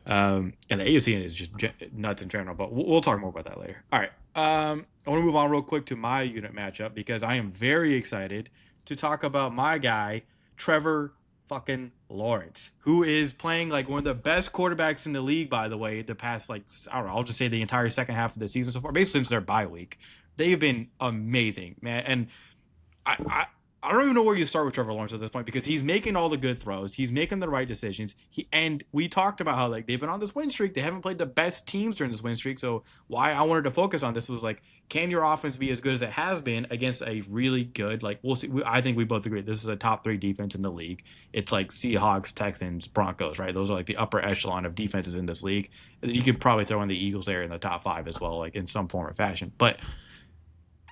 And the AFC is just nuts in general, but we'll talk more about that later. All right. I want to move on real quick to my unit matchup because I am very excited to talk about my guy, Trevor fucking Lawrence, who is playing like one of the best quarterbacks in the league, by the way, the past, like, I don't know, I'll just say the entire second half of the season so far, basically since their bye week. They've been amazing, man. And I don't even know where you start with Trevor Lawrence at this point because he's making all the good throws. He's making the right decisions. And we talked about how like they've been on this win streak. They haven't played the best teams during this win streak. So why I wanted to focus on this was like, can your offense be as good as it has been against a really good, like we'll see. I think we both agree this is a top 3 defense in the league. It's like Seahawks, Texans, Broncos, right? Those are like the upper echelon of defenses in this league. And you could probably throw in the Eagles there in the top 5 as well, like in some form or fashion. But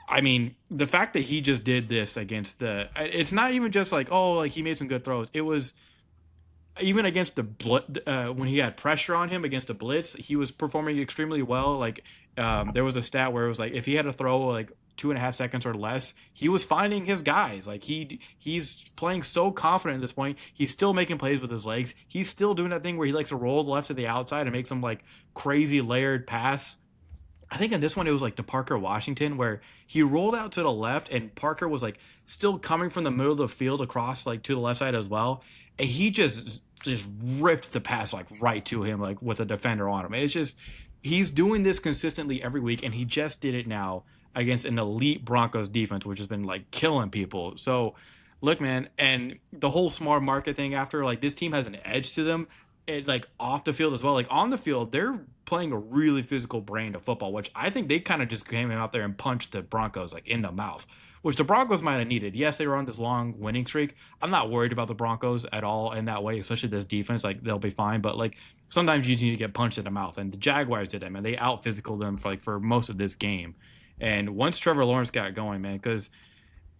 I mean, the fact that he just did this against it's not even just like, oh, like he made some good throws. It was even against when he had pressure on him against the blitz, he was performing extremely well. Like, there was a stat where it was like, if he had to throw like 2.5 seconds or less, he was finding his guys. Like he's playing so confident at this point. He's still making plays with his legs. He's still doing that thing where he likes to roll the left to the outside and make some like crazy layered pass. I think in this one it was like to Parker Washington where he rolled out to the left and Parker was like still coming from the middle of the field across like to the left side as well, and he just ripped the pass like right to him like with a defender on him. It's just he's doing this consistently every week, and he just did it now against an elite Broncos defense which has been like killing people. So look, man, and the whole smart market thing after, like, this team has an edge to them. It, like, off the field as well. Like, on the field, they're playing a really physical brand of football, which I think they kind of just came out there and punched the Broncos, like, in the mouth, which the Broncos might have needed. Yes, they were on this long winning streak. I'm not worried about the Broncos at all in that way, especially this defense. Like, they'll be fine. But, like, sometimes you need to get punched in the mouth. And the Jaguars did that, man. They out-physical them for most of this game. And once Trevor Lawrence got going, man, because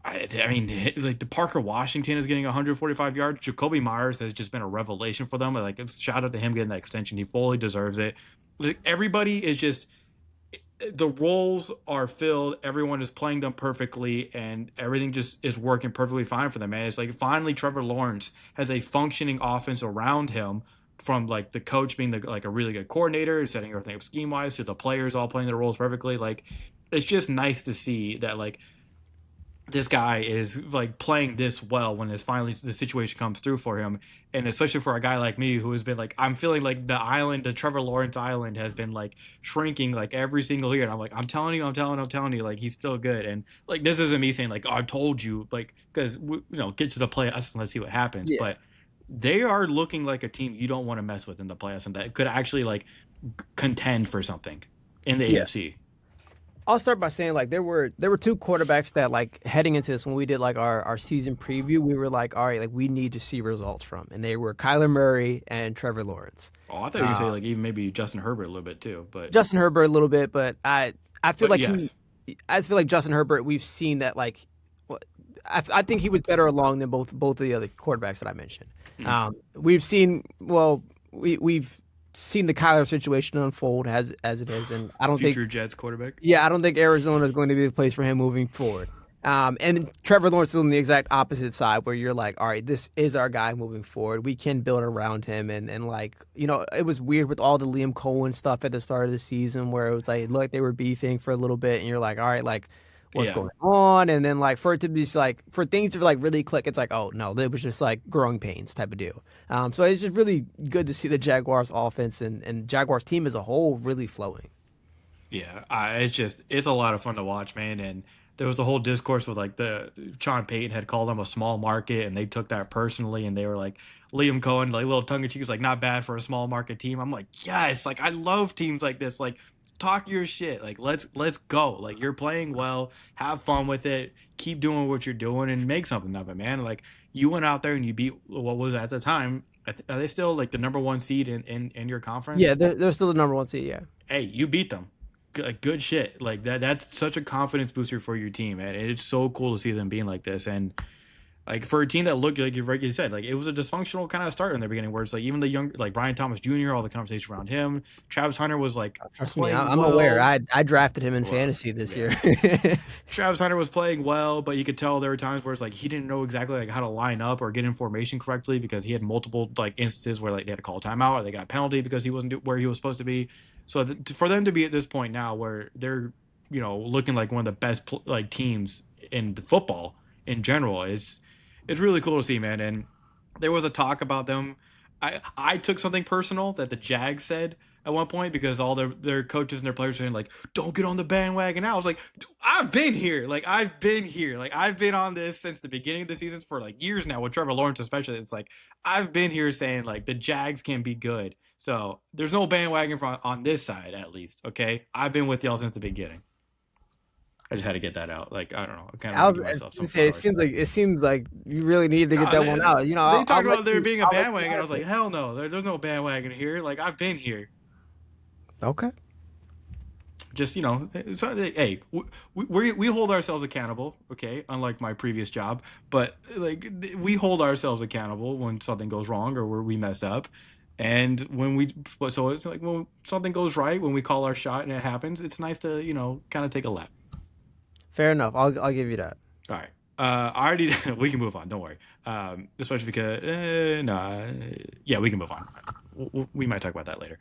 I mean, like the Parker Washington is getting 145 yards. Jacoby Myers has just been a revelation for them. Like, shout out to him getting that extension. He fully deserves it. Like, everybody is just the roles are filled. Everyone is playing them perfectly, and everything just is working perfectly fine for them. Man, it's like finally Trevor Lawrence has a functioning offense around him. From like the coach being like a really good coordinator, setting everything up scheme wise, to the players all playing their roles perfectly. Like, it's just nice to see that like this guy is like playing this well when it's finally the situation comes through for him, and especially for a guy like me who has been like, I'm feeling like the Trevor Lawrence island has been like shrinking like every single year, and I'm like, I'm telling you, like he's still good. And like, this isn't me saying like, oh, I told you, like, because get to the playoffs and let's see what happens. Yeah. But they are looking like a team you don't want to mess with in the playoffs, and that could actually like contend for something in the Yeah. AFC. I'll start by saying like there were two quarterbacks that like heading into this when we did like our season preview, we were like, all right, like we need to see results from, and they were Kyler Murray and Trevor Lawrence. Oh, I thought you could say Uh, like even maybe Justin Herbert a little bit too, Justin Herbert a little bit, but I feel but like yes. I feel like Justin Herbert. We've seen that like I think he was better along than both of the other quarterbacks that I mentioned. Mm. We've seen we've seen the Kyler situation unfold as it is, and I don't think Future Jets quarterback. yeah, I don't think Arizona is going to be the place for him moving forward. And Trevor Lawrence is on the exact opposite side where you're like, all right, this is our guy moving forward. We can build around him. And like, it was weird with all the Liam Cohen stuff at the start of the season where it was like, it looked like they were beefing for a little bit. And you're like, all right, like, what's Yeah. going on? And then like for it to be just, like, for things to like really click, it's like, oh, no, it was just like growing pains type of deal. So it's just really good to see the Jaguars offense and Jaguars team as a whole really flowing. Yeah. It's a lot of fun to watch, man. And there was a whole discourse with like the Sean Payton had called them a small market, and they took that personally, and they were like Liam Cohen, like little tongue in cheek, was like not bad for a small market team. I'm like, yes, like I love teams like this. Like, talk your shit. Like, let's go. Like, you're playing well, have fun with it, keep doing what you're doing, and make something of it, man. Like, you went out there and you beat what was at the time. Are they still like the number one seed in your Yeah, conference? they're still the number one seed. Yeah. Hey, you beat them. Good shit. Like that's such a confidence booster for your team, man. And it's so cool to see them being like this. And like for a team that looked like you said, like it was a dysfunctional kind of start in the beginning, where it's like even the young like Brian Thomas Jr., all the conversation around him. Travis Hunter was like Trust me, playing I'm aware. well. I drafted him in Well, fantasy this yeah. year. Travis Hunter was playing well, but you could tell there were times where it's like he didn't know exactly like how to line up or get information correctly, because he had multiple like instances where like they had to call timeout or they got a penalty because he wasn't where he was supposed to be. So for them to be at this point now where they're looking like one of the best like teams in the football in general is it's really cool to see, man. And there was a talk about them. I took something personal that the Jags said at one point, because all their coaches and their players were saying like, don't get on the bandwagon now. I was like, I've been here. Like, I've been here. Like, I've been on this since the beginning of the season for like years now with Trevor Lawrence especially. It's like I've been here saying like the Jags can be good. So there's no bandwagon on this side, at least. Okay, I've been with y'all since the beginning. I just had to get that out. Like, I don't know. I kind I of was give myself gonna some say flowers. it seems like you really need to get No, that one out. they I'll talked let about there you. being a I'll let you bandwagon. I have was like, it. hell no. There's no bandwagon here. Like, I've been here. Okay. Just hey, we hold ourselves accountable, okay, unlike my previous job. But like, we hold ourselves accountable when something goes wrong or where we mess up. And so it's like when something goes right, when we call our shot and it happens, it's nice to kind of take a lap. Fair enough. I'll give you that. All right. I already we can move on. Don't worry. Especially because nah, yeah, we can move on. We might talk about that later.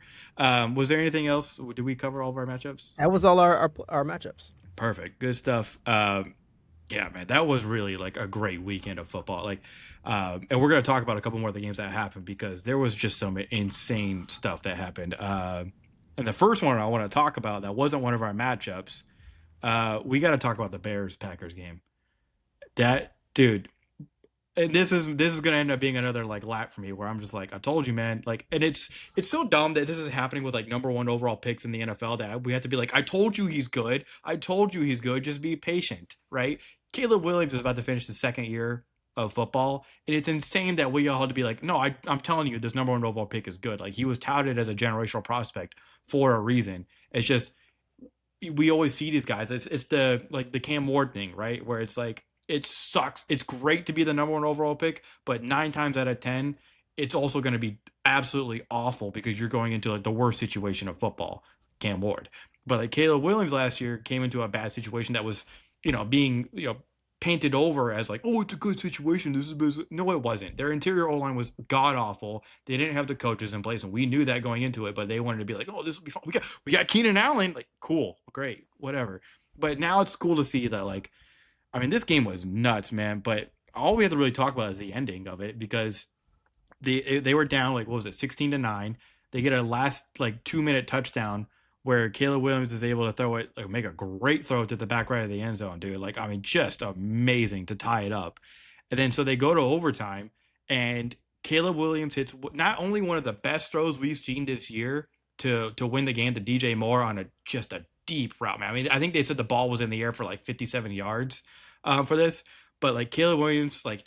Was there anything else? Did we cover all of our matchups? That was all our matchups. Perfect. Good stuff. Yeah, man, that was really like a great weekend of football. Like, and we're gonna talk about a couple more of the games that happened because there was just some insane stuff that happened. And the first one I want to talk about that wasn't one of our matchups. We got to talk about the Bears Packers game. That dude, and this is gonna end up being another like lap for me where I'm just like, I told you, man. Like, and it's so dumb that this is happening with like number one overall picks in the NFL that we have to be like, I told you he's good. I told you he's good. Just be patient, right? Caleb Williams is about to finish the second year of football, and it's insane that we all had to be like, no, I'm telling you, this number one overall pick is good. Like, he was touted as a generational prospect for a reason. It's just we always see these guys. It's the like the Cam Ward thing, right? Where it's like it sucks. It's great to be the number one overall pick, but 9 times out of 10, it's also going to be absolutely awful because you're going into like the worst situation of football, Cam Ward. But like Caleb Williams last year came into a bad situation that was, being, painted over as like, oh, it's a good situation. This is business. No, it wasn't. Their interior O line was god awful. They didn't have the coaches in place, and we knew that going into it. But they wanted to be like, oh, this will be fun. We got Keenan Allen. Like, cool, great, whatever. But now it's cool to see that, like, I mean, this game was nuts, man. But all we have to really talk about is the ending of it because they were down like what was it, 16-9. They get a last like 2-minute touchdown where Caleb Williams is able to throw it, like make a great throw to the back right of the end zone, dude. Like, I mean, just amazing to tie it up. And then so they go to overtime, and Caleb Williams hits not only one of the best throws we've seen this year to win the game to DJ Moore on just a deep route, man. I mean, I think they said the ball was in the air for like 57 yards for this, but like Caleb Williams, like,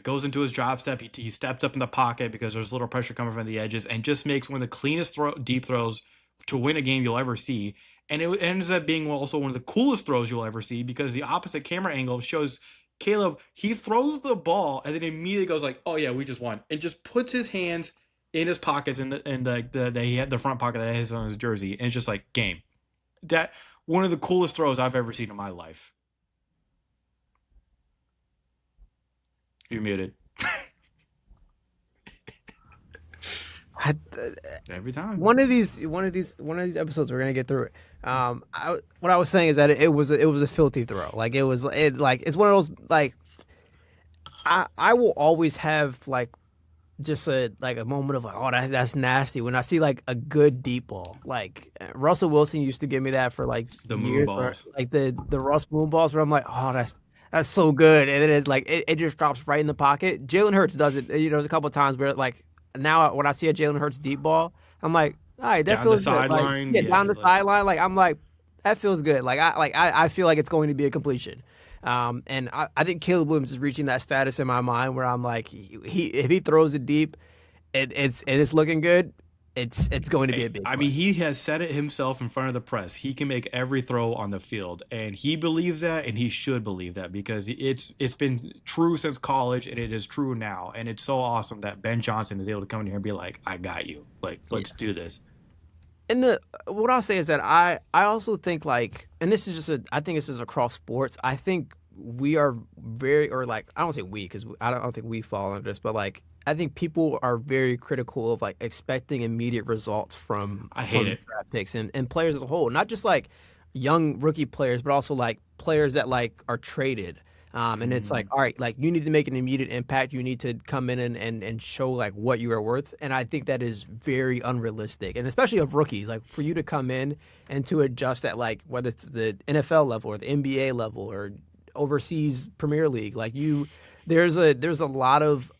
goes into his drop step. He steps up in the pocket because there's a little pressure coming from the edges and just makes one of the cleanest deep throws to win a game you'll ever see. And it ends up being also one of the coolest throws you'll ever see because the opposite camera angle shows Caleb, he throws the ball and then immediately goes like, oh yeah, we just won. And just puts his hands in his pockets he had the front pocket that has on his jersey. And it's just like, game. That one of the coolest throws I've ever seen in my life. You're muted. Every time. One of these episodes we're gonna get through it. What I was saying is that it was a filthy throw. Like it's one of those like I will always have like just a moment of like, oh, that's nasty when I see like a good deep ball. Like Russell Wilson used to give me that for like the years, moon balls, like the Russ moon balls, where I'm like, oh, that's so good, and then it's like it just drops right in the pocket. Jalen Hurts does it. There's a couple of times where like now when I see a Jalen Hurts deep ball, I'm like, all right, that down feels the good. sideline, like, down the sideline. Like I'm like, that feels good. I feel like it's going to be a completion. And I think Caleb Williams is reaching that status in my mind where I'm like, if he throws it deep, it's looking good. It's going to be a big play. I mean, he has said it himself in front of the press. He can make every throw on the field, and he believes that, and he should believe that because it's been true since college, and it is true now. And it's so awesome that Ben Johnson is able to come in here and be like, "I got you. Like, let's do this." And what I'll say is that I also think like, and this is I think this is across sports. I think we are very, or like, I don't say we because I don't think we fall under this, but like, I think people are very critical of like expecting immediate results from draft picks and players as a whole, not just like young rookie players, but also like players that like are traded. And it's like, all right, like you need to make an immediate impact. You need to come in and show like what you are worth. And I think that is very unrealistic, and especially of rookies, like for you to come in and to adjust at like whether it's the NFL level or the NBA level or overseas Premier League, like there's a lot of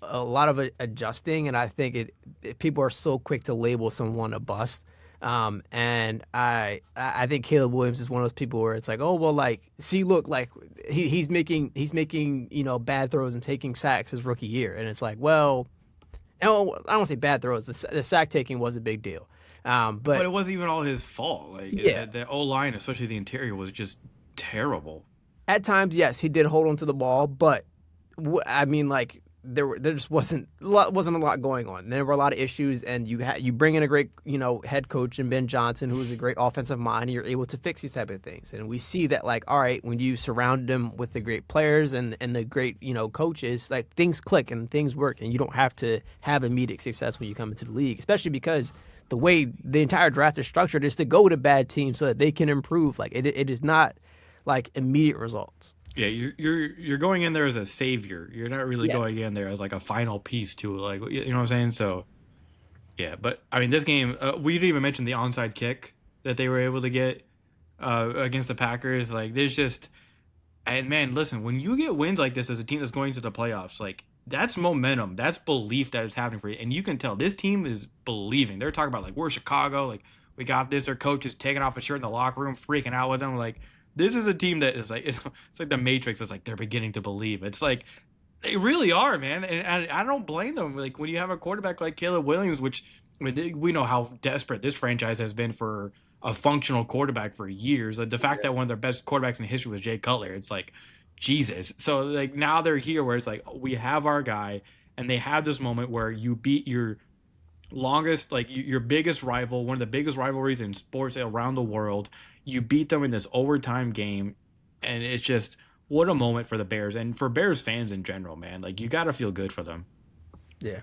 adjusting, and I think people are so quick to label someone a bust. And I think Caleb Williams is one of those people where it's like, oh well, like see, look, like he's making bad throws and taking sacks his rookie year, and it's like, well, I don't want to say bad throws. The sack taking was a big deal, but it wasn't even all his fault. Like the O line, especially the interior, was just terrible. At times, yes, he did hold on to the ball, but I mean, like there just wasn't a lot going on. There were a lot of issues, and you bring in a great head coach in Ben Johnson, who is a great offensive mind. And you're able to fix these type of things, and we see that like, all right, when you surround them with the great players and the great coaches, like things click and things work, and you don't have to have immediate success when you come into the league, especially because the way the entire draft is structured is to go to bad teams so that they can improve. Like it is not like immediate results. Yeah, you're going in there as a savior. You're not really going in there as like a final piece to like, you know what I'm saying? So, yeah, but I mean, this game, we didn't even mention the onside kick that they were able to get against the Packers. Like, there's just, and man, listen, when you get wins like this as a team that's going to the playoffs, like that's momentum, that's belief that is happening for you, and you can tell this team is believing. They're talking about like, we're Chicago, like we got this. Their coach is taking off his shirt in the locker room, freaking out with them, like. This is a team that is like it's like the Matrix. It's like they're beginning to believe. It's like they really are, man, and I don't blame them. Like when you have a quarterback like Caleb Williams, which I mean, we know how desperate this franchise has been for a functional quarterback for years. Like the fact that one of their best quarterbacks in history was Jay Cutler. It's like Jesus. So like now they're here where it's like we have our guy, and they have this moment where you beat your longest, like your biggest rival, one of the biggest rivalries in sports around the world. You beat them in this overtime game, and it's just what a moment for the Bears and for Bears fans in general, man. Like you got to feel good for them. Yeah.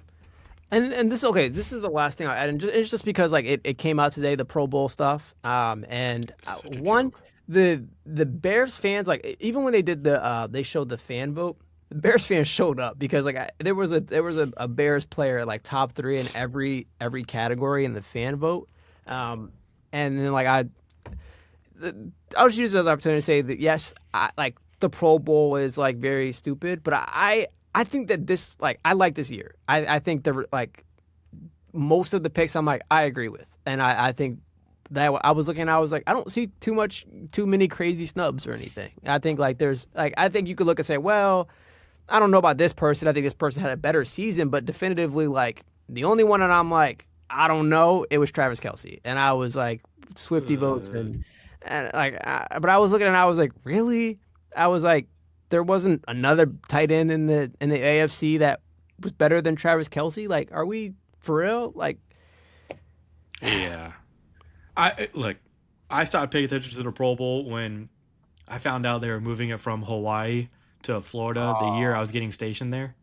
And this okay. This is the last thing I add, and it's just because like it came out today, the Pro Bowl stuff. And Such a one joke. the Bears fans like even when they did they showed the fan vote, the Bears fans showed up because like there was a Bears player like top three in every category in the fan vote. And then like I'll just use it as an opportunity to say that yes, like the Pro Bowl is like very stupid, but I think that this like I like this year. I think the like most of the picks I'm like I agree with, and I think that I was looking, I was like I don't see too many crazy snubs or anything. I think like there's like I think you could look and say, well, I don't know about this person. I think this person had a better season, but definitively like the only one that I'm like I don't know, it was Travis Kelsey, and I was like Swifty votes Uh, and like but I was looking and I was like really, I was like there wasn't another tight end in the AFC that was better than Travis Kelsey. Like, are we for real? Like, yeah. I look. I stopped paying attention to the Pro Bowl when I found out they were moving it from Hawaii to Florida the year I was getting stationed there.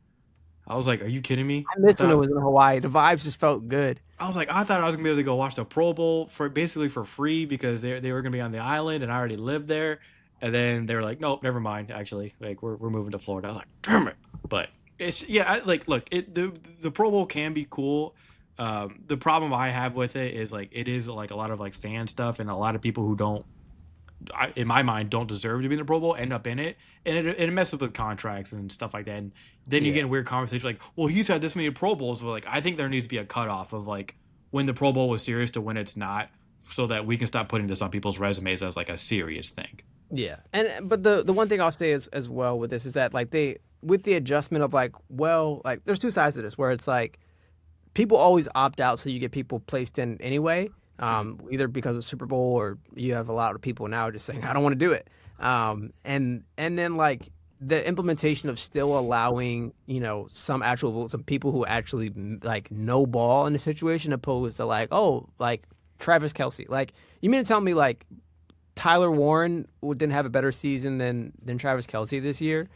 I was like, "Are you kidding me?" I miss when it was in Hawaii. The vibes just felt good. I thought I was gonna be able to go watch the Pro Bowl for basically for free because they were gonna be on the island and I already lived there. And then they were like, "Nope, never mind. Actually, like we're moving to Florida." I was like, "Damn it!" But it's yeah, like look, the Pro Bowl can be cool. The problem I have with it is like it is like a lot of like fan stuff and a lot of people who don't in my mind, don't deserve to be in the Pro Bowl end up in it, and it messes with contracts and stuff like that. And then you Yeah. get in weird conversations like, well, he's had this many Pro Bowls, but like I think there needs to be a cutoff of like when the Pro Bowl was serious to when it's not, so that we can stop putting this on people's resumes as like a serious thing. Yeah. And but the one thing I'll say is as well with this is that like they with the adjustment of like well like there's two sides to this where it's like people always opt out, so you get people placed in anyway, either because of Super Bowl or you have a lot of people now just saying I don't want to do it, and then like the implementation of still allowing some actual some people who actually like know ball in the situation opposed to like oh like Travis Kelsey like you mean to tell me like Tyler Warren didn't have a better season than Travis Kelsey this year,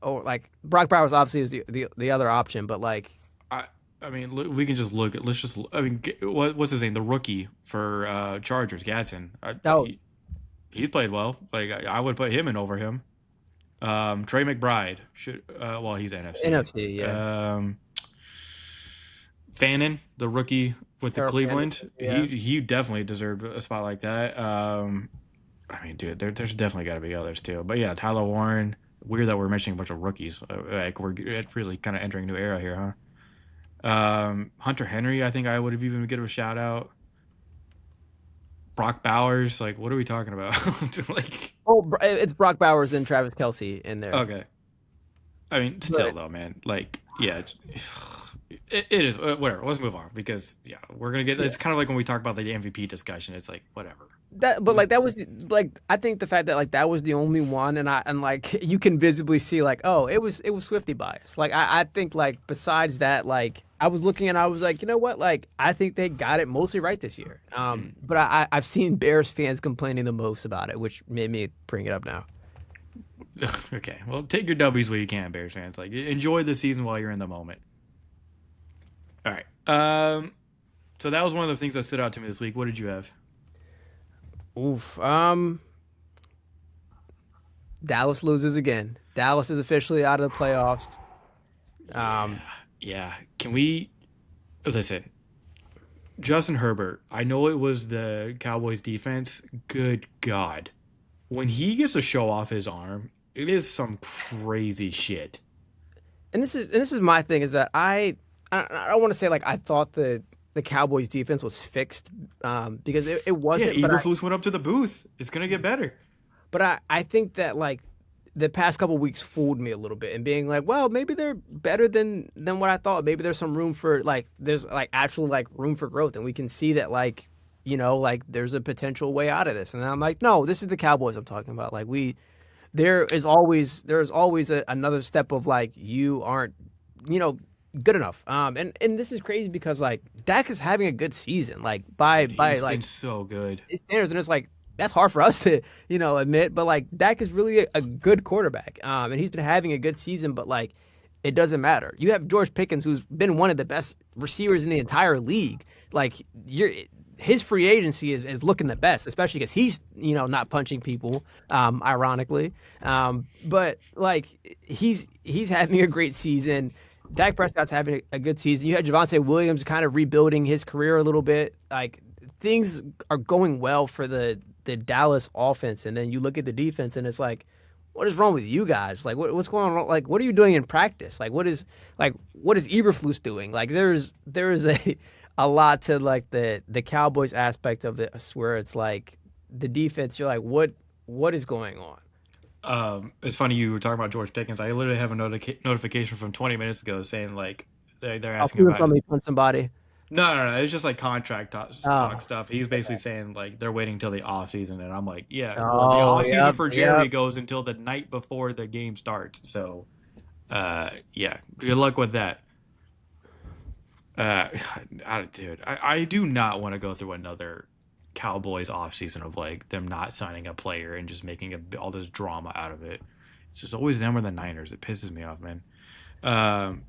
or like Brock Bowers obviously is the other option, but like. I I mean, we can just look at. Let's just. I mean, what's his name? The rookie for Chargers, Gadsden. Oh, He's played well. Like I would put him in over him. Trey McBride should. Well, he's NFC. NFC, yeah. Um, Fannin, the rookie with the Harold Cleveland, Anderson, yeah. he definitely deserved a spot like that. I mean, dude, there's definitely got to be others too. But yeah, Tyler Warren. Weird that we're mentioning a bunch of rookies. Like we're really kind of entering a new era here, huh? Hunter Henry, I think I would have even given a shout out. Brock Bowers, like, what are we talking about? Like, Oh, it's Brock Bowers and Travis Kelsey in there. okay. I mean, still But though, man. Like, yeah, it is whatever. Let's move on because yeah, we're gonna get. yeah, It's kind of like when we talk about the MVP discussion. It's like whatever. but like that was like I think the fact that like that was the only one, and like you can visibly see like oh it was Swifty bias. Like I think like besides that like I was looking and I was like you know what like I think they got it mostly right this year. But I've seen Bears fans complaining the most about it, which made me bring it up now. Okay, well, take your W's where you can, Bears fans. Like, enjoy the season while you're in the moment. All right. So that was one of the things that stood out to me this week. What did you have? Oof. Dallas loses again. Dallas is officially out of the playoffs. Yeah, Um, yeah. Can we listen? Justin Herbert. I know it was the Cowboys defense. Good God, when he gets to show off his arm, it is some crazy shit. and this is my thing is that I don't want to say like I thought the Cowboys defense was fixed because it Yeah, wasn't, Eberflus went up to the booth. It's gonna get better. I think that like the past couple weeks fooled me a little bit and being like, well, maybe they're better than what I thought. Maybe there's some room for like there's like actual like room for growth and we can see that like like there's a potential way out of this. And I'm like, no, this is the Cowboys I'm talking about. Like there is always another step of like you aren't, you know, good enough. And this is crazy because like Dak is having a good season, like by Dude, by he's been like so good. his standards, and it's like that's hard for us to admit, but like Dak is really a good quarterback, and he's been having a good season, but like it doesn't matter. You have George Pickens, who's been one of the best receivers in the entire league. Like you're his free agency is looking the best, especially because he's not punching people, ironically. But like he's having a great season. Dak Prescott's having a good season. You had Javonte Williams kind of rebuilding his career a little bit. Like things are going well for the Dallas offense, and then you look at the defense, and it's like, what is wrong with you guys? Like, what's going on? Like, what are you doing in practice? What is Eberflus doing? Like, there is a lot to like the Cowboys aspect of this, where it's like the defense. You're like, what is going on? It's funny you were talking about George Pickens. I literally have a notification from 20 minutes ago saying like they're I'll asking prove it about. from me on somebody. No, no, no. It's just like contract talk Oh, stuff. He's basically okay. saying like they're waiting till the off season, and I'm like, yeah. Well, the Oh, off season yep, for Jerry yep. goes until the night before the game starts. So, yeah. Good luck with that. Uh, dude, I do not want to go through another Cowboys off season of like them not signing a player and just making all this drama out of it. It's just always them or the Niners. It pisses me off, man. Um,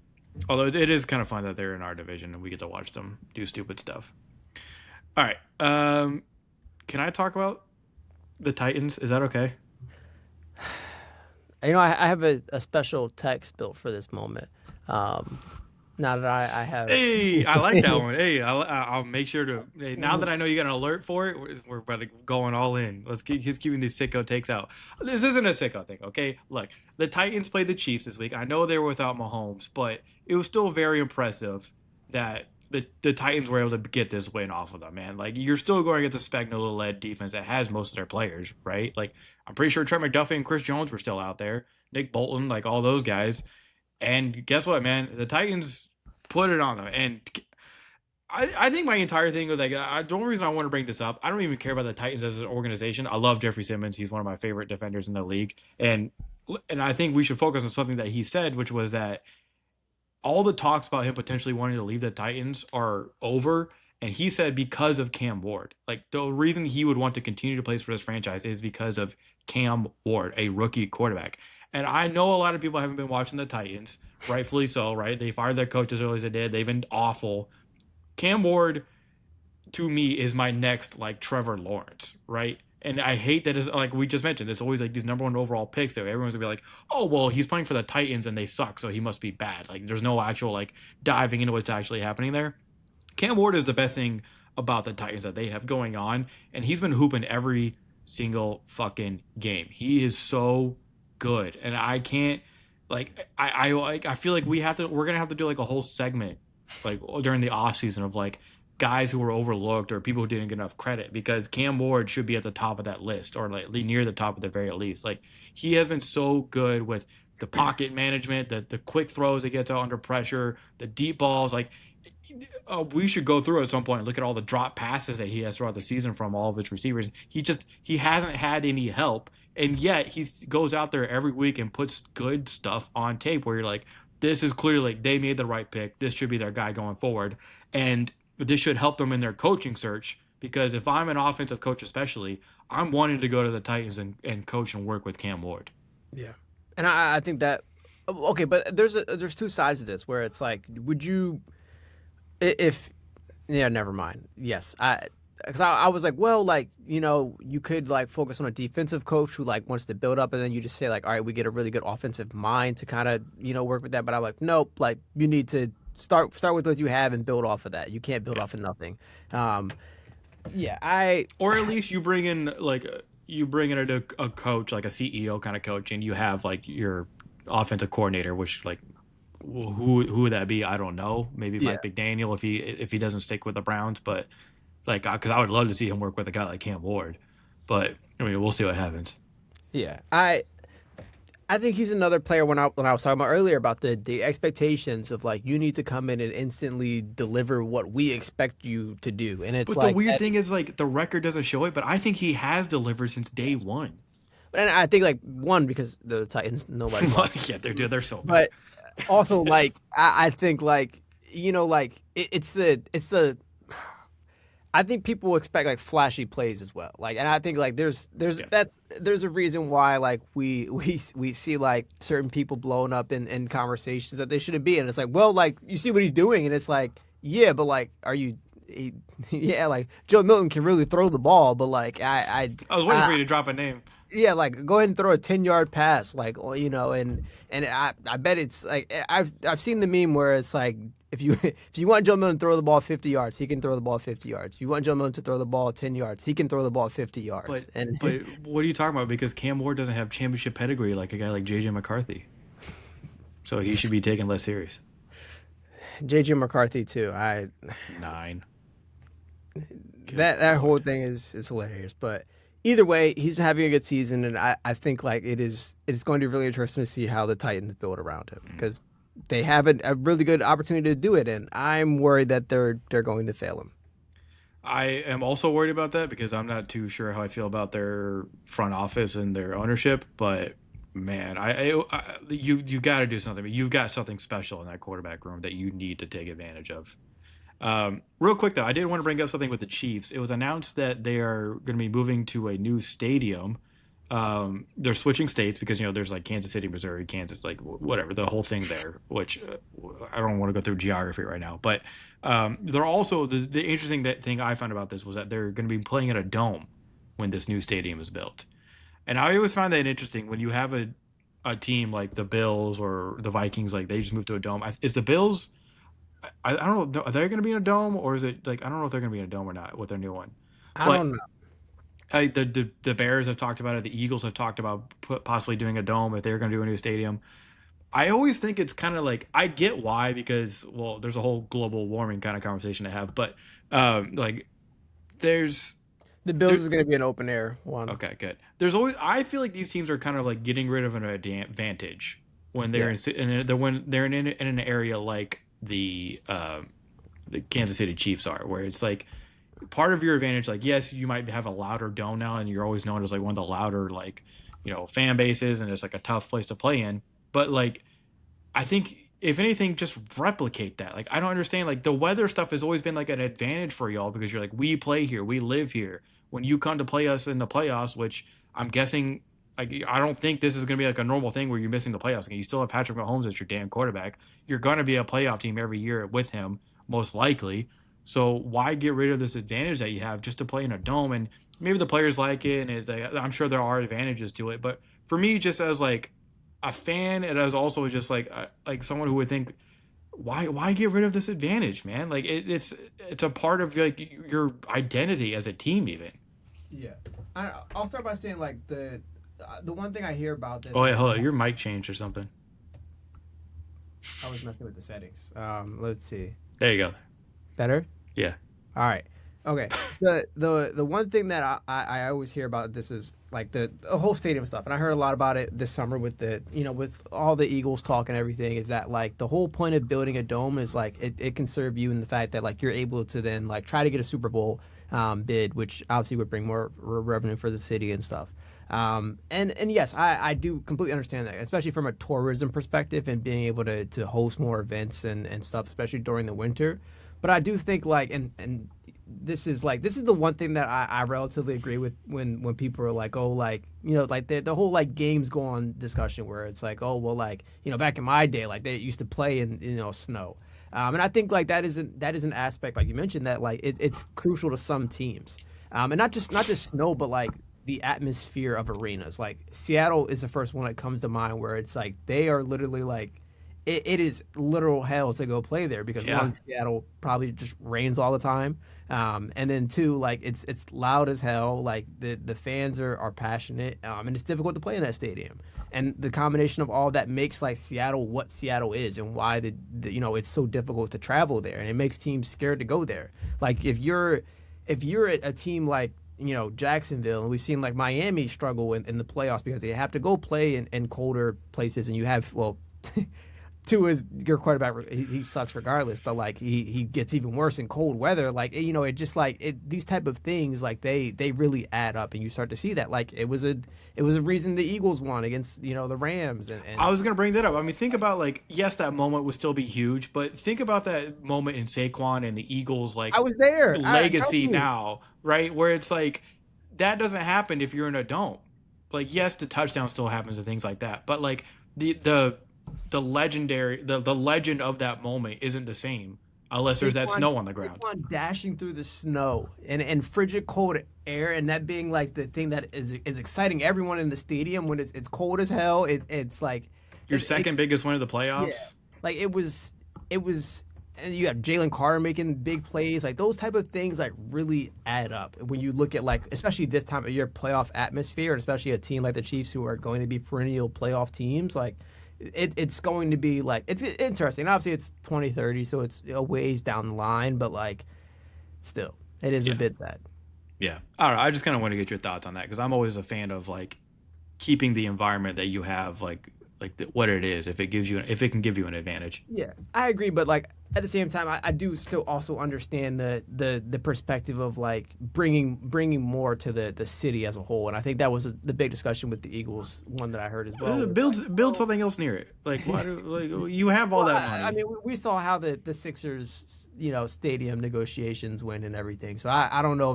Although it is kind of fun that they're in our division and we get to watch them do stupid stuff. All right. Can I talk about the Titans? Is that okay? I have a special text built for this moment. Um, now that I have. Hey, I like that one. Hey, I'll make sure to. Hey, now that I know you got an alert for it, we're about to going all in. Let's keep keeping these sicko takes out. This isn't a sicko thing, okay? Look, the Titans played the Chiefs this week. I know they were without Mahomes, but it was still very impressive that the Titans were able to get this win off of them, man. Like you're still going against the Spagnuolo-led defense that has most of their players, right? Like I'm pretty sure Trent McDuffie and Chris Jones were still out there, Nick Bolton, like all those guys. And guess what, man? The Titans put it on them. And I think my entire thing was like, the only reason I want to bring this up, I don't even care about the Titans as an organization. I love Jeffrey Simmons. He's one of my favorite defenders in the league. And I think we should focus on something that he said, which was that all the talks about him potentially wanting to leave the Titans are over. And he said because of Cam Ward. Like the reason he would want to continue to play for this franchise is because of Cam Ward, a rookie quarterback. And I know a lot of people haven't been watching the Titans, rightfully so, right? They fired their coach as early as they did. They've been awful. Cam Ward, to me, is my next like Trevor Lawrence, right? And I hate that it's like we just mentioned, it's always like these number one overall picks that everyone's gonna be like, oh well, he's playing for the Titans and they suck, so he must be bad. Like there's no actual like diving into what's actually happening there. Cam Ward is the best thing about the Titans that they have going on, and he's been hooping every single fucking game. He is so good, and I can't I feel like we're gonna have to do like a whole segment like during the off season of like guys who were overlooked or people who didn't get enough credit because Cam Ward should be at the top of that list or like near the top at the very least. Like he has been so good with the pocket management, the quick throws that gets out under pressure, the deep balls. Like we should go through at some point and look at all the drop passes that he has throughout the season from all of his receivers. He hasn't had any help, and yet he goes out there every week and puts good stuff on tape. Where you're like, this is clearly they made the right pick. This should be their guy going forward, and this should help them in their coaching search. Because if I'm an offensive coach, especially, I'm wanting to go to the Titans and coach and work with Cam Ward. Yeah, and I think that okay, but there's two sides to this where it's like, would you if yeah, never mind. Yes, I was like, well, like you could like focus on a defensive coach who like wants to build up, and then you just say like, all right, we get a really good offensive mind to kind of work with that. But I'm like, nope, like you need to start with what you have and build off of that. You can't build Yeah. off of nothing. Um, yeah, I Or at least you bring in a coach like a CEO kind of coach, and you have like your offensive coordinator, which like who would that be? I don't know. Maybe yeah. Mike McDaniel if he doesn't stick with the Browns, but like because I would love to see him work with a guy like Cam Ward, but I mean we'll see what happens. Yeah, I think he's another player when I was talking about earlier about the expectations of like you need to come in and instantly deliver what we expect you to do, and it's But the like weird that, thing is like the record doesn't show it, but I think he has delivered since day one. And I think like one because the Titans nobody wants, Yeah, they're so bad. but also like I think like like it's the I think people expect like flashy plays as well. Like, and I think like Yeah. there's a reason why like we see like certain people blowing up in conversations that they shouldn't be. And it's like, well, like you see what he's doing, and it's like, yeah, but like, are you? He, yeah, like Joe Milton can really throw the ball, but like I was waiting for you to drop a name. yeah, like go ahead and throw a 10-yard pass, like and I bet it's like I've seen the meme where it's like if you if you want Joe Milton to throw the ball 50 yards, he can throw the ball 50 yards. If you want Joe Milton to throw the ball 10 yards, he can throw the ball 50 yards. But And but what are you talking about? Because Cam Ward doesn't have championship pedigree like a guy like JJ McCarthy, so he should be taken less serious. JJ McCarthy too. I 9. that whole thing is hilarious, but either way, he's been having a good season, and I think like it's going to be really interesting to see how the Titans build around him because they have a really good opportunity to do it, and I'm worried that they're going to fail him. I am also worried about that because I'm not too sure how I feel about their front office and their ownership. But man, you got to do something. You've got something special in that quarterback room that you need to take advantage of. Real quick though, I did want to bring up something with the Chiefs. It was announced that they are going to be moving to a new stadium. They're switching states because there's like Kansas City, Missouri, Kansas, like whatever the whole thing there. Which I don't want to go through geography right now, but they're also the interesting thing I found about this was that they're going to be playing at a dome when this new stadium is built. And I always find that interesting when you have a team like the Bills or the Vikings, like they just moved to a dome. Is the Bills? I don't know. Are they going to be in a dome, or is it like I don't know if they're going to be in a dome or not with their new one. I But don't know. the Bears have talked about it. The Eagles have talked about possibly doing a dome if they're going to do a new stadium. I always think it's kind of like I get why because well, there's a whole global warming kind of conversation to have, but like there's The Bills there. is going to be an open air one. Okay, good. There's always I feel like these teams are kind of like getting rid of an advantage when they're Yeah. when they're in an area like the Kansas City Chiefs are, where it's like part of your advantage. Like, yes, you might have a louder dome now, and you're always known as like one of the louder like fan bases, and it's like a tough place to play in. But like, I think if anything, just replicate that. Like, I don't understand. Like, the weather stuff has always been like an advantage for y'all because you're like, we play here, we live here. When you come to play us in the playoffs, which I'm guessing, like, I don't think this is going to be like a normal thing where you're missing the playoffs. You still have Patrick Mahomes as your damn quarterback. You're going to be a playoff team every year with him, most likely. So why get rid of this advantage that you have just to play in a dome? And maybe the players like it, and I'm sure there are advantages to it. But for me, just as like a fan, and as also just like someone who would think, why get rid of this advantage, man? Like it's a part of like your identity as a team, even. Yeah, I'll start by saying like the one thing I hear about this. Oh wait, hold on, your mic changed or something. I was messing with the settings. Let's see. There you go. Better. Yeah. All right. Okay. The one thing that I always hear about this is like the whole stadium stuff, and I heard a lot about it this summer with with all the Eagles talk and everything. Is that like the whole point of building a dome is like it can serve you in the fact that like you're able to then like try to get a Super Bowl bid, which obviously would bring more revenue for the city and stuff. And yes, I do completely understand that, especially from a tourism perspective and being able to host more events and stuff, especially during the winter. But I do think like and this is the one thing that I relatively agree with when people are like, oh, like like the whole like games go on discussion where it's like, oh well, like back in my day like they used to play in snow. And I think like that is an aspect like you mentioned that like it's crucial to some teams, and not just snow, but like the atmosphere of arenas. Like Seattle is the first one that comes to mind where it's like they are literally like it is literal hell to go play there because Yeah. one, Seattle probably just rains all the time, and then two, like it's loud as hell. Like the fans are passionate, and it's difficult to play in that stadium. And the combination of all that makes like Seattle what Seattle is, and why it's so difficult to travel there, and it makes teams scared to go there. Like if you're a team like Jacksonville, and we've seen like Miami struggle in the playoffs because they have to go play in colder places, and you have Two is your quarterback. He sucks regardless, but like he gets even worse in cold weather. Like it just like these type of things like they really add up, and you start to see that. Like it was a reason the Eagles won against the Rams I and was gonna bring that up. I mean, think about like yes, that moment would still be huge, but think about that moment in Saquon and the Eagles like I was there. I told legacy you. now, right? Where it's like that doesn't happen if you're in a dome. Like yes, the touchdown still happens and things like that, but like the legendary the legend of that moment isn't the same unless there's that Saquon, snow on the ground. Saquon dashing through the snow and frigid cold air, and that being like the thing that is exciting everyone in the stadium when it's cold as hell. It's like Your it second biggest win of the yeah, playoffs. like it was, and you have Jalen Carter making big plays, like those type of things, like really add up when you look at like especially this time of year playoff atmosphere, and especially a team like the Chiefs who are going to be perennial playoff teams, like. It's going to be like it's interesting. Obviously, it's 2030, so it's a ways down the line, but like still, it is a Yeah, bit sad. yeah. I don't know. I just kind of want to get your thoughts on that because I'm always a fan of like keeping the environment that you have what it is if it can give you an advantage. Yeah, I agree, but like at the same time, I do still also understand the perspective of like bringing more to the city as a whole, and I think that was the big discussion with the Eagles one that I heard as well. Was like, Build something else near it. Like why do like you have all well, that I money. mean, we saw how the Sixers stadium negotiations went and everything, so I don't know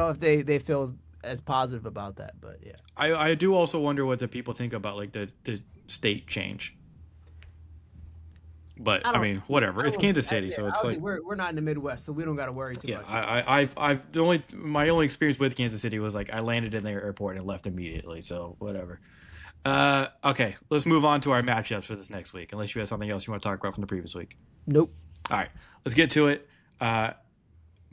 if they feel as positive about that, but yeah. I do also wonder what the people think about like the state change. But I I don't. mean, whatever. I It's don't. Kansas City, Yeah, so I it's don't like think we're not in the Midwest, so we don't got to worry too yeah. much. I've the only my only experience with Kansas City was like I landed in their airport and left immediately. So whatever. Okay, let's move on to our matchups for this next week. Unless you have something else you want to talk about from the previous week. Nope. All right, let's get to it. Yeah,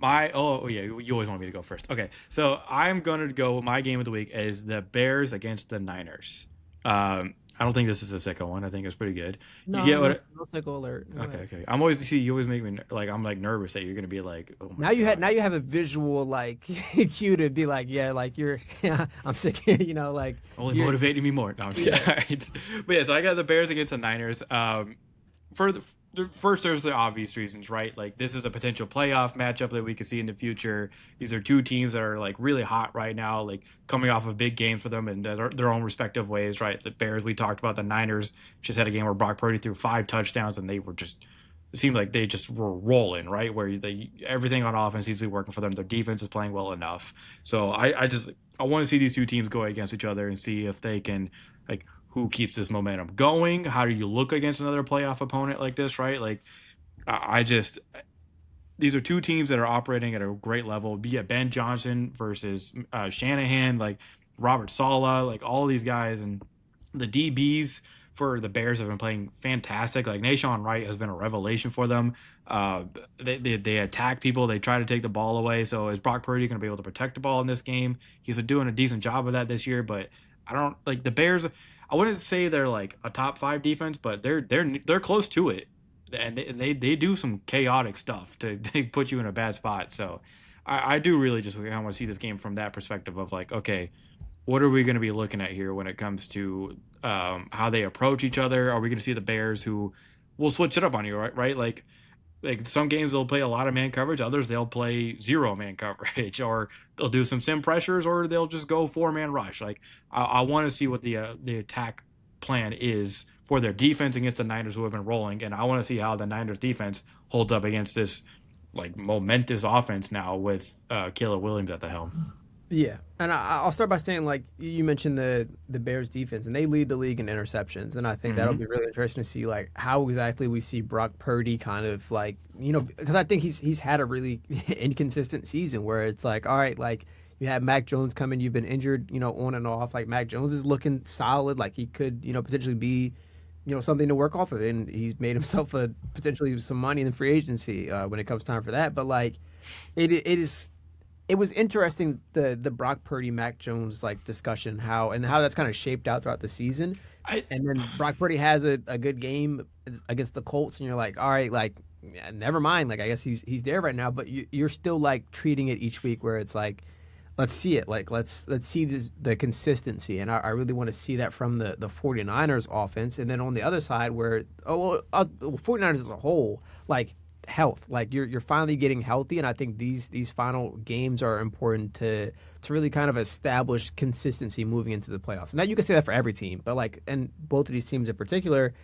you always want me to go first. Okay, so I'm gonna go. My game of the week is the Bears against the Niners. I don't think this is a second one. I think it's pretty good. You No, get no, what? no cycle alert. Go Okay, ahead. okay. I'm always see you always make me like I'm like nervous that you're gonna be like, oh my Now god. you have a visual like cue to be like, yeah, like you're yeah, I'm sick like Only you're motivating me more. No, I'm just kidding. yeah. All right. But yeah, so I got the Bears against the Niners. For the first, there's the obvious reasons, right? Like this is a potential playoff matchup that we could see in the future. These are two teams that are like really hot right now, like coming off of big games for them in their own respective ways, right? The Bears, we talked about the Niners just had a game where Brock Purdy threw 5 touchdowns and they were just it seemed like they just were rolling, right? Where they everything on offense seems to be working for them. Their defense is playing well enough. So I want to see these two teams go against each other and see if they can like who keeps this momentum going. How do you look against another playoff opponent like this, right? Like I just these are two teams that are operating at a great level. Be it Ben Johnson versus Shanahan, like Robert Sala, like all these guys and the DBs for the Bears have been playing fantastic. Like Nashawn Wright has been a revelation for them. Uh, they attack people. They try to take the ball away. So is Brock Purdy going to be able to protect the ball in this game? He's been doing a decent job of that this year, but I don't like the Bears. I wouldn't say they're like a top five defense, but they're close to it, and they do some chaotic stuff to they put you in a bad spot. So I do really just want to see this game from that perspective of like, okay, what are we going to be looking at here when it comes to how they approach each other? Are we going to see the Bears who will switch it up on you, right? Right, like some games they'll play a lot of man coverage, others they'll play zero man coverage, or they'll do some sim pressures, or they'll just go 4-man rush. Like I want to see what the attack plan is for their defense against the Niners who have been rolling, and I want to see how the Niners defense holds up against this like momentous offense now with Caleb Williams at the helm. Yeah, and I'll start by saying like you mentioned the Bears defense, and they lead the league in interceptions, and I think that'll Hmm. be really interesting to see like how exactly we see Brock Purdy kind of like because I think he's had a really inconsistent season where it's like all right like you have Mac Jones coming, you've been injured on and off, like Mac Jones is looking solid, like he could potentially be something to work off of, and he's made himself a potentially some money in the free agency when it comes time for that, but like it is. It was interesting the Brock Purdy Mac Jones like discussion how that's kind of shaped out throughout the season, I and then Brock Purdy has a good game against the Colts, and you're like, all right, like yeah, never mind, like I guess he's there right now, but you're still like treating it each week where it's like, let's see it. Like let's see the consistency, and I really want to see that from the 49ers offense. And then on the other side, where 49ers as a whole, like health, like you're finally getting healthy, and I think these final games are important to really kind of establish consistency moving into the playoffs. Now you can say that for every team, but like and both of these teams in particular,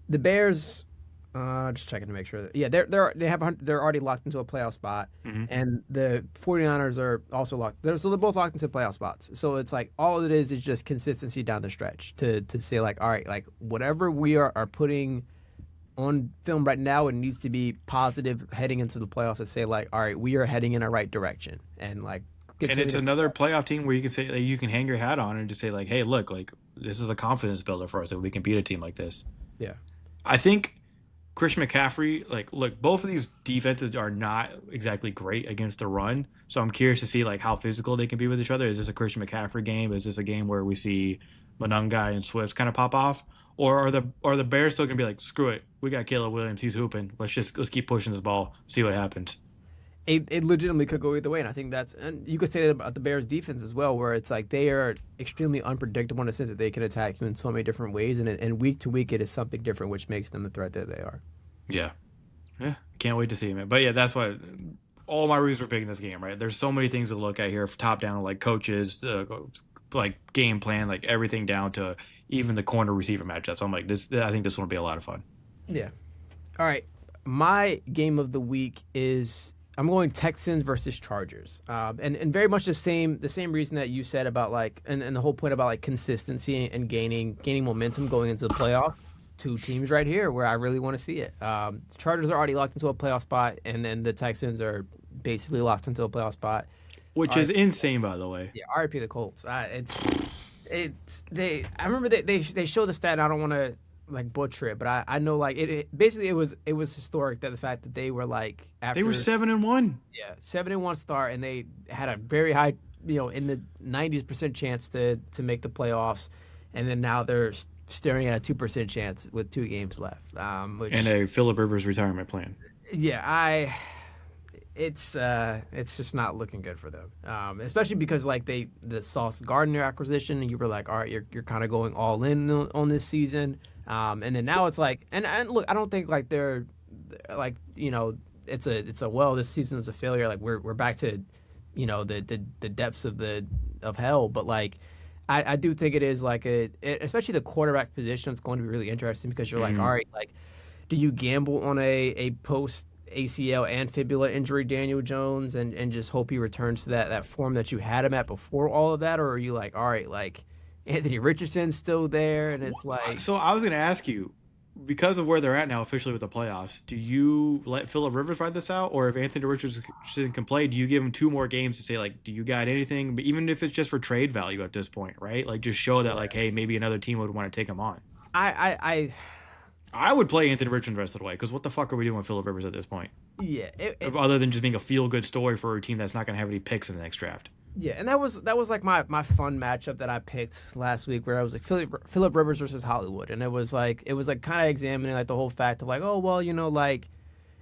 the Bears. Just checking to make sure that they're already locked into a playoff spot, and the 49ers are also locked. They're both locked into playoff spots. So it's like all it is just consistency down the stretch to say like, all right, like whatever we are putting on film right now, it needs to be positive heading into the playoffs. To say like, all right, we are heading in a right direction, and like. And it's another playoff team where you can say like, you can hang your hat on and just say like, hey, look, like this is a confidence builder for us that we can beat a team like this. Yeah, I think. Christian McCaffrey, like, look, both of these defenses are not exactly great against the run. So I'm curious to see, like, how physical they can be with each other. Is this a Christian McCaffrey game? Is this a game where we see Monangai and Swift kind of pop off? Or are the Bears still going to be like, screw it, we got Caleb Williams, he's hooping. Let's keep pushing this ball, see what happens. it legitimately could go either way, and I think and you could say that about the Bears' defense as well, where it's like they are extremely unpredictable in the sense that they can attack you in so many different ways, and week to week it is something different, which makes them the threat that they are. Yeah, can't wait to see him. But yeah, that's why all my reasons for picking this game. Right, there's so many things to look at here, top down, like coaches, like game plan, like everything down to even the corner receiver matchups. So I'm like, I think this one will be a lot of fun. Yeah. All right, my game of the week is. I'm going Texans versus Chargers, and very much the same reason that you said about like and the whole point about like consistency and gaining momentum going into the playoffs. Two teams right here where I really want to see it. The Chargers are already locked into a playoff spot, and then the Texans are basically locked into a playoff spot, which is insane, by the way. Yeah, RIP the Colts. It's they. I remember they show the stat. And I don't want to like butcher it, but I know like basically it was historic that the fact that they were like after they were 7-1. Yeah, 7-1 start, and they had a very high in the 90% chance to make the playoffs, and then now they're staring at a 2% chance with 2 games left. And a Phillip Rivers retirement plan. Yeah, it's just not looking good for them, especially because like the Sauce Gardner acquisition, and you were like, all right, you're kind of going all in on this season. And then now it's like, and look, I don't think like they're like, it's a well, this season is a failure. Like we're back to, the depths of hell. But like, I do think it is like especially the quarterback position. It's going to be really interesting because you're like, all right, like, do you gamble on a post ACL and fibula injury Daniel Jones and just hope he returns to that form that you had him at before all of that, or are you like, all right, like. Anthony Richardson's still there, and it's like. So I was going to ask you, because of where they're at now officially with the playoffs, do you let Phillip Rivers ride this out, or if Anthony Richardson can play, do you give him 2 more games to say like, do you got anything? But even if it's just for trade value at this point, right? Like just show that like, hey, maybe another team would want to take him on. I would play Anthony Richardson the rest of the way because what the fuck are we doing with Phillip Rivers at this point? Yeah, other than just being a feel good story for a team that's not going to have any picks in the next draft. Yeah, and that was like my fun matchup that I picked last week, where I was like Phillip Rivers versus Hollywood, and it was like kind of examining like the whole fact of like, oh well, like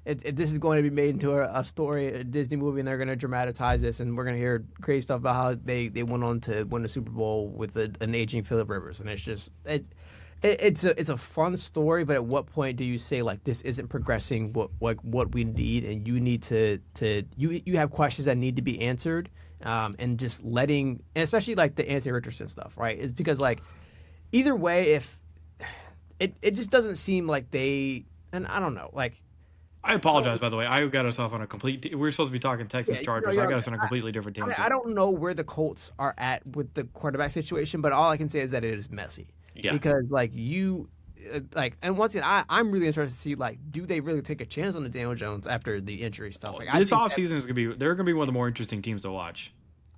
this is going to be made into a story, a Disney movie, and they're going to dramatize this, and we're going to hear crazy stuff about how they went on to win the Super Bowl with an aging Phillip Rivers, and it's just it's a fun story, but at what point do you say like this isn't progressing what we need, and you need to you have questions that need to be answered. And just and especially like the Anthony Richardson stuff, right? It's because like either way, if it just doesn't seem like and I don't know, like. I apologize, by the way. I got us off on a complete. We're supposed to be talking Texas Chargers. I got us on a completely different team. I don't know where the Colts are at with the quarterback situation, but all I can say is that it is messy. Yeah. Because like and once again, I'm really interested to see like, do they really take a chance on the Daniel Jones after the injury stuff? Like, this offseason is they're gonna be one of the more interesting teams to watch.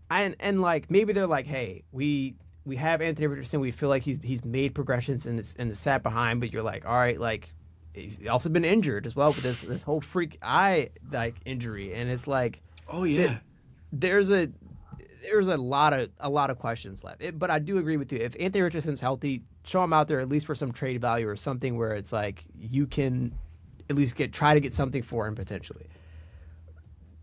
And like maybe they're like, hey, we have Anthony Richardson, we feel like he's made progressions and sat behind, but you're like, all right, like he's also been injured as well with this whole freak eye like injury, and it's like, oh yeah, there's a lot of questions left. But I do agree with you. If Anthony Richardson's healthy, show him out there at least for some trade value or something where it's like you can at least try to get something for him potentially.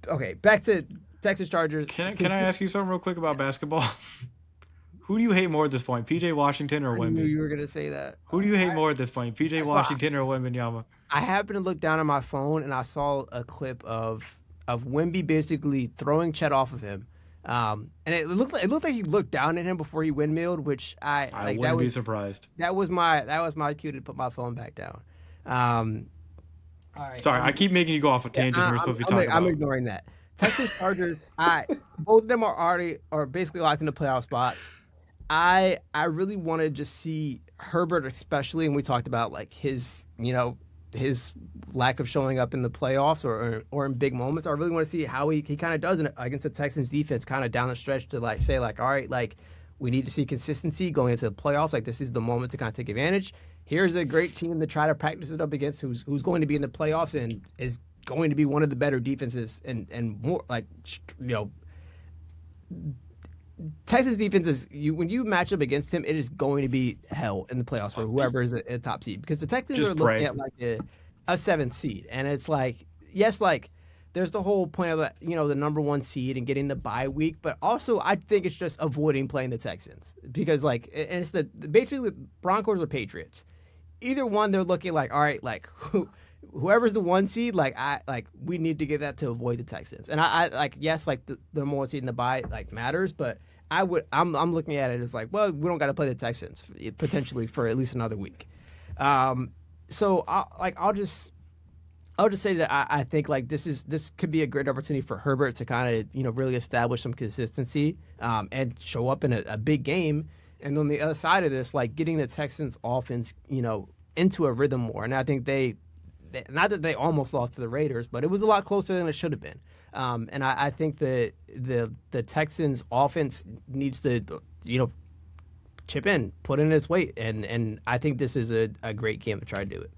Okay, back to Texas Chargers. Can I ask you something real quick about basketball? Who do you hate more at this point, PJ Washington or I knew Wemby? you were gonna say that. Who do you hate more at this point, PJ So Washington or Wembanyama? I happened to look down at my phone and I saw a clip of Wemby basically throwing Chet off of him. And it looked like he looked down at him before he windmilled, which I like wouldn't be surprised. that was my cue to put my phone back down. All right. Sorry, I keep making you go off a tangent. We're supposed to be talking I'm about. ignoring that. Texas Chargers, both of them are basically locked into playoff spots. I really want to just see Herbert, especially, and we talked about like his his lack of showing up in the playoffs or in big moments. I really want to see how he kind of does it against the Texans defense, kind of down the stretch to like say like, all right, like we need to see consistency going into the playoffs. Like this is the moment to kind of take advantage. Here's a great team to try to practice it up against, who's going to be in the playoffs and is going to be one of the better defenses and more like Texas defense is when you match up against him, it is going to be hell in the playoffs for whoever is a top seed, because the Texans Just are pray. looking at like a 7th seed, and it's like yes, like there's the whole point of the number 1 seed and getting the bye week, but also I think it's just avoiding playing the Texans because like and it's basically Broncos or Patriots, either one they're looking like all right like whoever's the 1 seed, we need to get that to avoid the Texans. And I like yes, like the more seed in the bye like matters, but I'm looking at it as like, well, we don't got to play the Texans potentially for at least another week. So I'll just say that I think like this could be a great opportunity for Herbert to kind of really establish some consistency and show up in a big game. And on the other side of this, like getting the Texans offense into a rhythm more. And I think they not that they almost lost to the Raiders, but it was a lot closer than it should have been. And I think that the Texans offense needs to, chip in, put in its weight. And I think this is a great game to try to do it.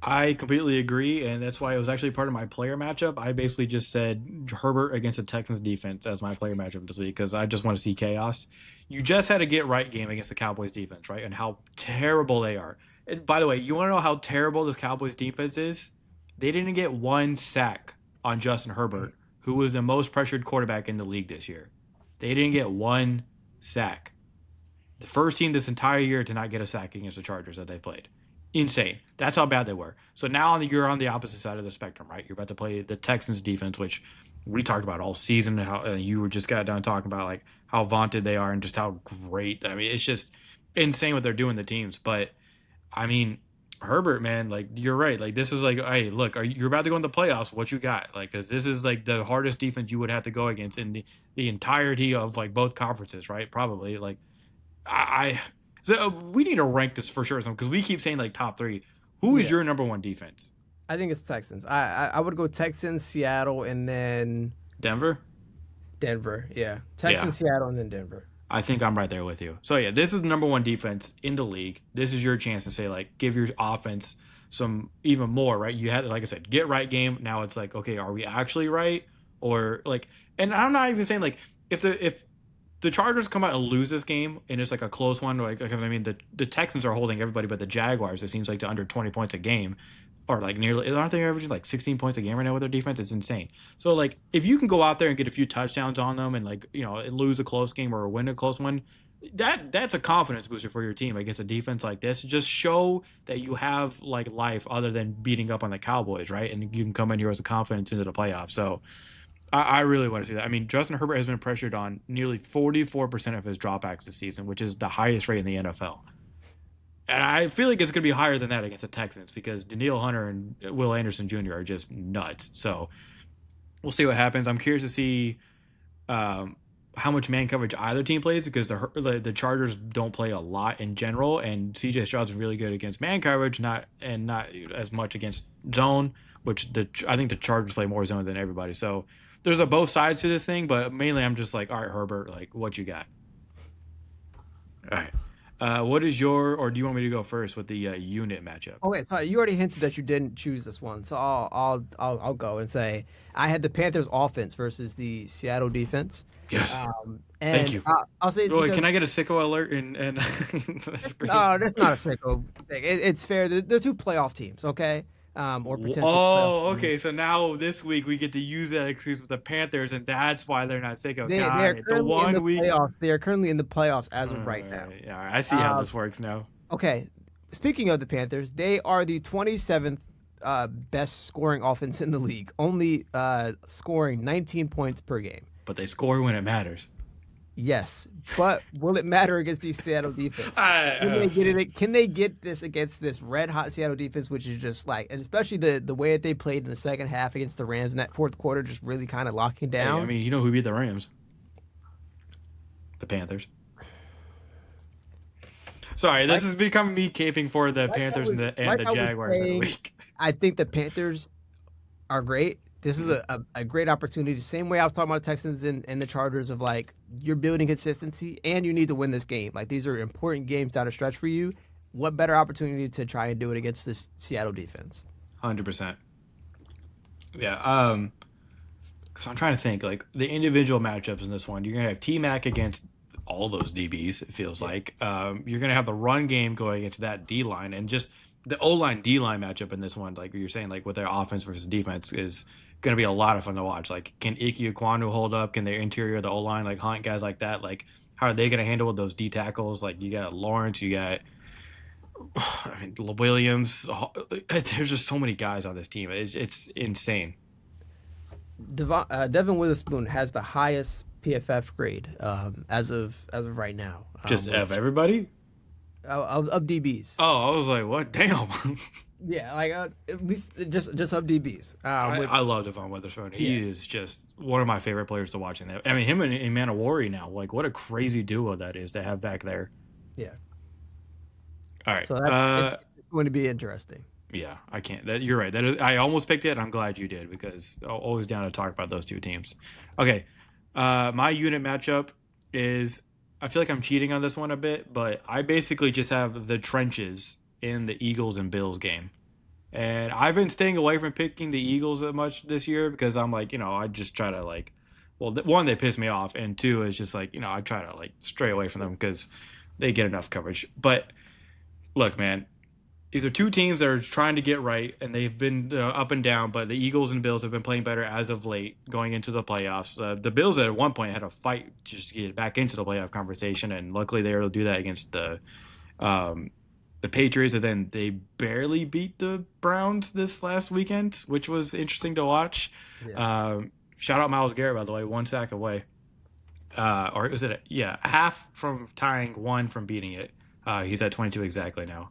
I completely agree, and that's why it was actually part of my player matchup. I basically just said Herbert against the Texans defense as my player matchup this week because I just want to see chaos. You just had a get right game against the Cowboys defense, right? And how terrible they are. And by the way, you want to know how terrible this Cowboys defense is? They didn't get 1 sack on Justin Herbert, who was the most pressured quarterback in the league this year. They didn't get 1 sack. The first team this entire year to not get a sack against the Chargers that they played. Insane. That's how bad they were. So now you're on the opposite side of the spectrum, right? You're about to play the Texans defense, which we talked about all season, and how you were just got done talking about like how vaunted they are and just how great. I mean, it's just insane what they're doing, the teams. But I mean, Herbert, man, like you're right. Like this is like, hey, look, you're about to go in the playoffs. What you got? Like, because this is like the hardest defense you would have to go against in the entirety of like both conferences, right? Probably. Like, so we need to rank this for sure, because we keep saying like top 3. Who is your number 1 defense? I think it's Texans. I would go Texans, Seattle, and then Denver. Yeah, Texans, Seattle, and then Denver. I think I'm right there with you. So yeah, this is the number 1 defense in the league. This is your chance to say like give your offense some even more, right? You had, like I said, get right game. Now it's like, okay, are we actually right? Or like, and I'm not even saying like if the Chargers come out and lose this game and it's like a close one, like I mean the Texans are holding everybody, but the Jaguars, it seems like, to under 20 points a game, or like nearly, aren't they averaging like 16 points a game right now with their defense? It's insane. So like if you can go out there and get a few touchdowns on them and like lose a close game or win a close one, that's a confidence booster for your team against a defense like this. Just show that you have like life other than beating up on the Cowboys, right? And you can come in here with a confidence into the playoffs. So I really want to see that. I mean, Justin Herbert has been pressured on nearly 44% of his dropbacks this season, which is the highest rate in the NFL. And I feel like it's going to be higher than that against the Texans because Danielle Hunter and Will Anderson Jr. are just nuts. So we'll see what happens. I'm curious to see how much man coverage either team plays, because the Chargers don't play a lot in general, and C.J. Stroud's really good against man coverage, not as much against zone, which I think the Chargers play more zone than everybody. So there's both sides to this thing, but mainly I'm just like, all right, Herbert, like what you got? All right. What is or do you want me to go first with the unit matchup? Oh wait, sorry, you already hinted that you didn't choose this one, so I'll go and say I had the Panthers offense versus the Seattle defense. Yes. And Thank you. I'll say it's Wait, because, can I get a sicko alert? And no, that's not a sicko thing. It's fair. They're 2 playoff teams, okay? or potential playoff Oh, team. okay. So now this week we get to use that excuse with the Panthers, and that's why they're not sick of. They are Got it. The currently in the 1 week. playoffs. They are currently in the playoffs as All of right now. right. Yeah, I see how Um, this works now. okay, speaking of the Panthers, they are the 27th best scoring offense in the league, only scoring 19 points per game. But they score when it matters. Yes, but will it matter against the Seattle defense? I, Can they get it? Can they get this against this red hot Seattle defense, which is just like, and especially the way that they played in the second half against the Rams in that fourth quarter, just really kind of locking hey, down. I mean, you know who beat the Rams? The Panthers. Sorry, this is becoming me caping for the Panthers and the Jaguars every week. I think the Panthers are great. This is a great opportunity. Same way I was talking about the Texans and the Chargers of like you're building consistency and you need to win this game. Like these are important games down the stretch for you. What better opportunity to try and do it against this Seattle defense? 100%. Yeah. Because I'm trying to think like the individual matchups in this one. You're gonna have T Mac against all those DBs. It feels like you're gonna have the run game going against that D line, and just the O line D line matchup in this one. Like you're saying, like with their offense versus defense is going to be a lot of fun to watch. Like, can Ike Ekwonu hold up? Can their interior, the O line, like Hunt, guys like that? Like, how are they going to handle with those D tackles? Like, you got Lawrence, you got, I mean, Williams. There's just so many guys on this team. It's insane. Devin Witherspoon has the highest PFF grade as of right now. Just F everybody? Of DBs. Oh, I was like, what? Damn. Yeah, like at least just of DBs. I love Devon Witherspoon. He is just one of my favorite players to watch in there. I mean, him and Manowari now, like what a crazy duo that is to have back there. Yeah. All right. So that's it's going to be interesting. Yeah, I can't. You're right. That is, I almost picked it. And I'm glad you did because I'm always down to talk about those two teams. Okay. My unit matchup is. I feel like I'm cheating on this one a bit, but I basically just have the trenches in the Eagles and Bills game. And I've been staying away from picking the Eagles that much this year because I'm like, I just try to like, well, one, they piss me off. And two, is just like, I try to like stray away from them because they get enough coverage. But look, man, these are two teams that are trying to get right, and they've been up and down, but the Eagles and Bills have been playing better as of late going into the playoffs. The Bills at one point had a fight just to get back into the playoff conversation, and luckily they were able to do that against the Patriots, and then they barely beat the Browns this last weekend, which was interesting to watch. Yeah. Shout out Myles Garrett, by the way, 1 sack away. Or was it? Half from tying, one from beating it. He's at 22 exactly now.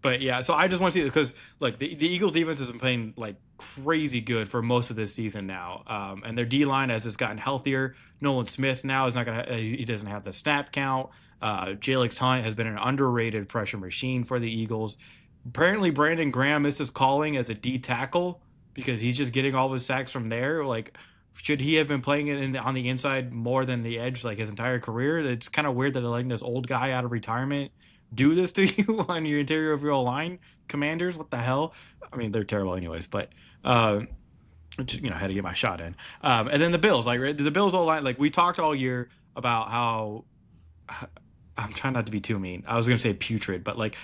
But yeah, so I just want to see it because like the Eagles defense has been playing like crazy good for most of this season now. And their D line has just gotten healthier. Nolan Smith now is not he doesn't have the snap count. Jalex Hunt has been an underrated pressure machine for the Eagles. Apparently Brandon Graham misses calling as a D tackle because he's just getting all of his sacks from there. Like, should he have been playing it on the inside more than the edge like his entire career? It's kind of weird that they're letting this old guy out of retirement do this to you on your interior of your line, Commanders. What the hell? I mean, they're terrible anyways, but just had to get my shot in. And then the Bills, like the Bills all line, like we talked all year about how I'm trying not to be too mean. I was gonna say putrid, but like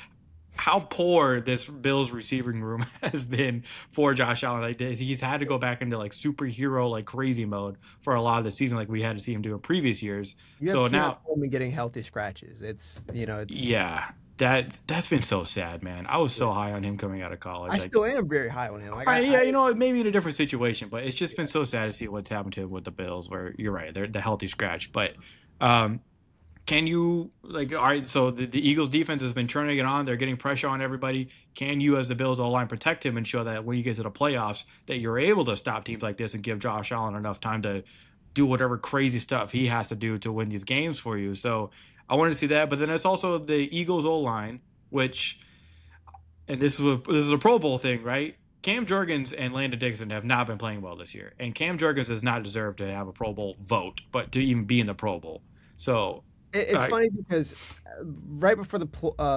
how poor this Bills receiving room has been for Josh Allen. Like he's had to go back into like superhero like crazy mode for a lot of the season, like we had to see him do in previous years. So now Coleman getting healthy scratches. It's yeah. That's been so sad, man. I was so high on him coming out of college. I still am very high on him. Maybe in a different situation, but it's just been so sad to see what's happened to him with the Bills. Where you're right, they're the healthy scratch, but. Can you all right? So the Eagles defense has been turning it on. They're getting pressure on everybody. Can you, as the Bills O-line, protect him and show that when you get to the playoffs that you're able to stop teams like this and give Josh Allen enough time to do whatever crazy stuff he has to do to win these games for you? So I wanted to see that, but then it's also the Eagles O-line, which, and this is a Pro Bowl thing, right? Cam Jurgens and Landon Dixon have not been playing well this year, and Cam Jurgens does not deserve to have a Pro Bowl vote, but to even be in the Pro Bowl. So. It's funny because right before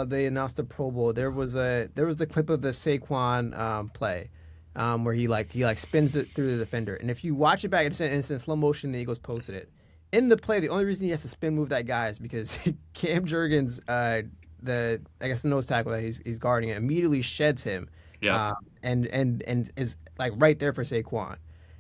they announced the Pro Bowl, there was the clip of the Saquon play where he spins it through the defender, and if you watch it back, it's in slow motion. The Eagles posted it in the play. The only reason he has to spin move that guy is because Cam Jurgens, the nose tackle that he's guarding, it immediately sheds him, Yep. And is like right there for Saquon.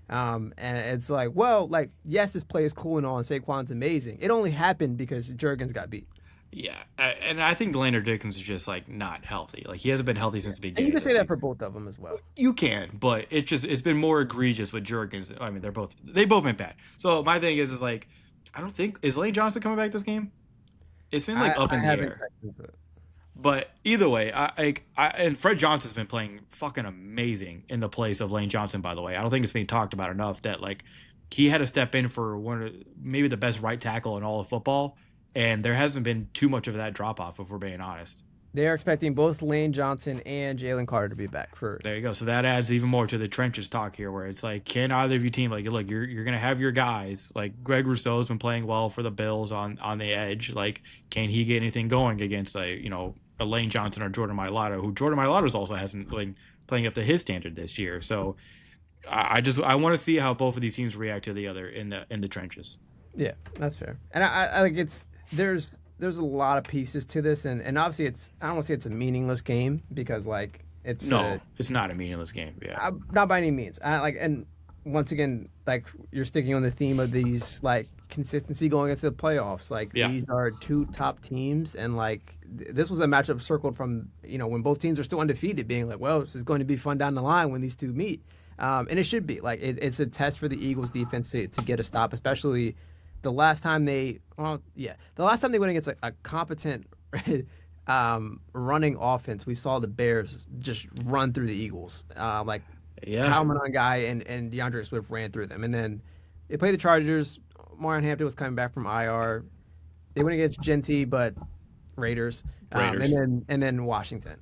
And it's like, well, like yes, this play is cool and all, and Saquon's amazing. It only happened because Jurgens got beat. Yeah, and I think Landon Dixons is just like not healthy. Like he hasn't been healthy since the And you beginning can of the say that for season. both of them as well. You can, but it's been more egregious with Jurgens. I mean, they both been bad. So my thing is like I don't think is Lane Johnson coming back this game. It's been like up I in the haven't air. checked into it. But either way, I and Fred Johnson's been playing fucking amazing in the place of Lane Johnson. By the way, I don't think it's being talked about enough that like he had to step in for one of maybe the best right tackle in all of football, and there hasn't been too much of that drop off if we're being honest. They are expecting both Lane Johnson and Jalen Carter to be back for. There you go. So that adds even more to the trenches talk here, where it's like, can either of your team like look? You're gonna have your guys like Greg Rousseau's been playing well for the Bills on the edge. Like, can he get anything going against a Lane Johnson or Jordan Mailata, who Jordan Mailata also hasn't like playing up to his standard this year. So I want to see how both of these teams react to the other in the trenches. Yeah, that's fair. And I like it's there's a lot of pieces to this, and obviously it's I don't want to say it's a meaningless game because like it's No, it's not a meaningless game. Yeah, not by any means. I like and once again like you're sticking on the theme of these like consistency going into the playoffs. Like yeah, these are two top teams, and like this was a matchup circled from when both teams are still undefeated, being like, well, this is going to be fun down the line when these two meet, and it should be like it's a test for the Eagles defense to get a stop, especially the last time the last time they went against a competent running offense, we saw the Bears just run through the Eagles. Like yeah. Kyle Monangai and DeAndre Swift ran through them, and then they played the Chargers. Marion Hampton was coming back from IR. They went against Genty, but Raiders, Raiders. and then Washington.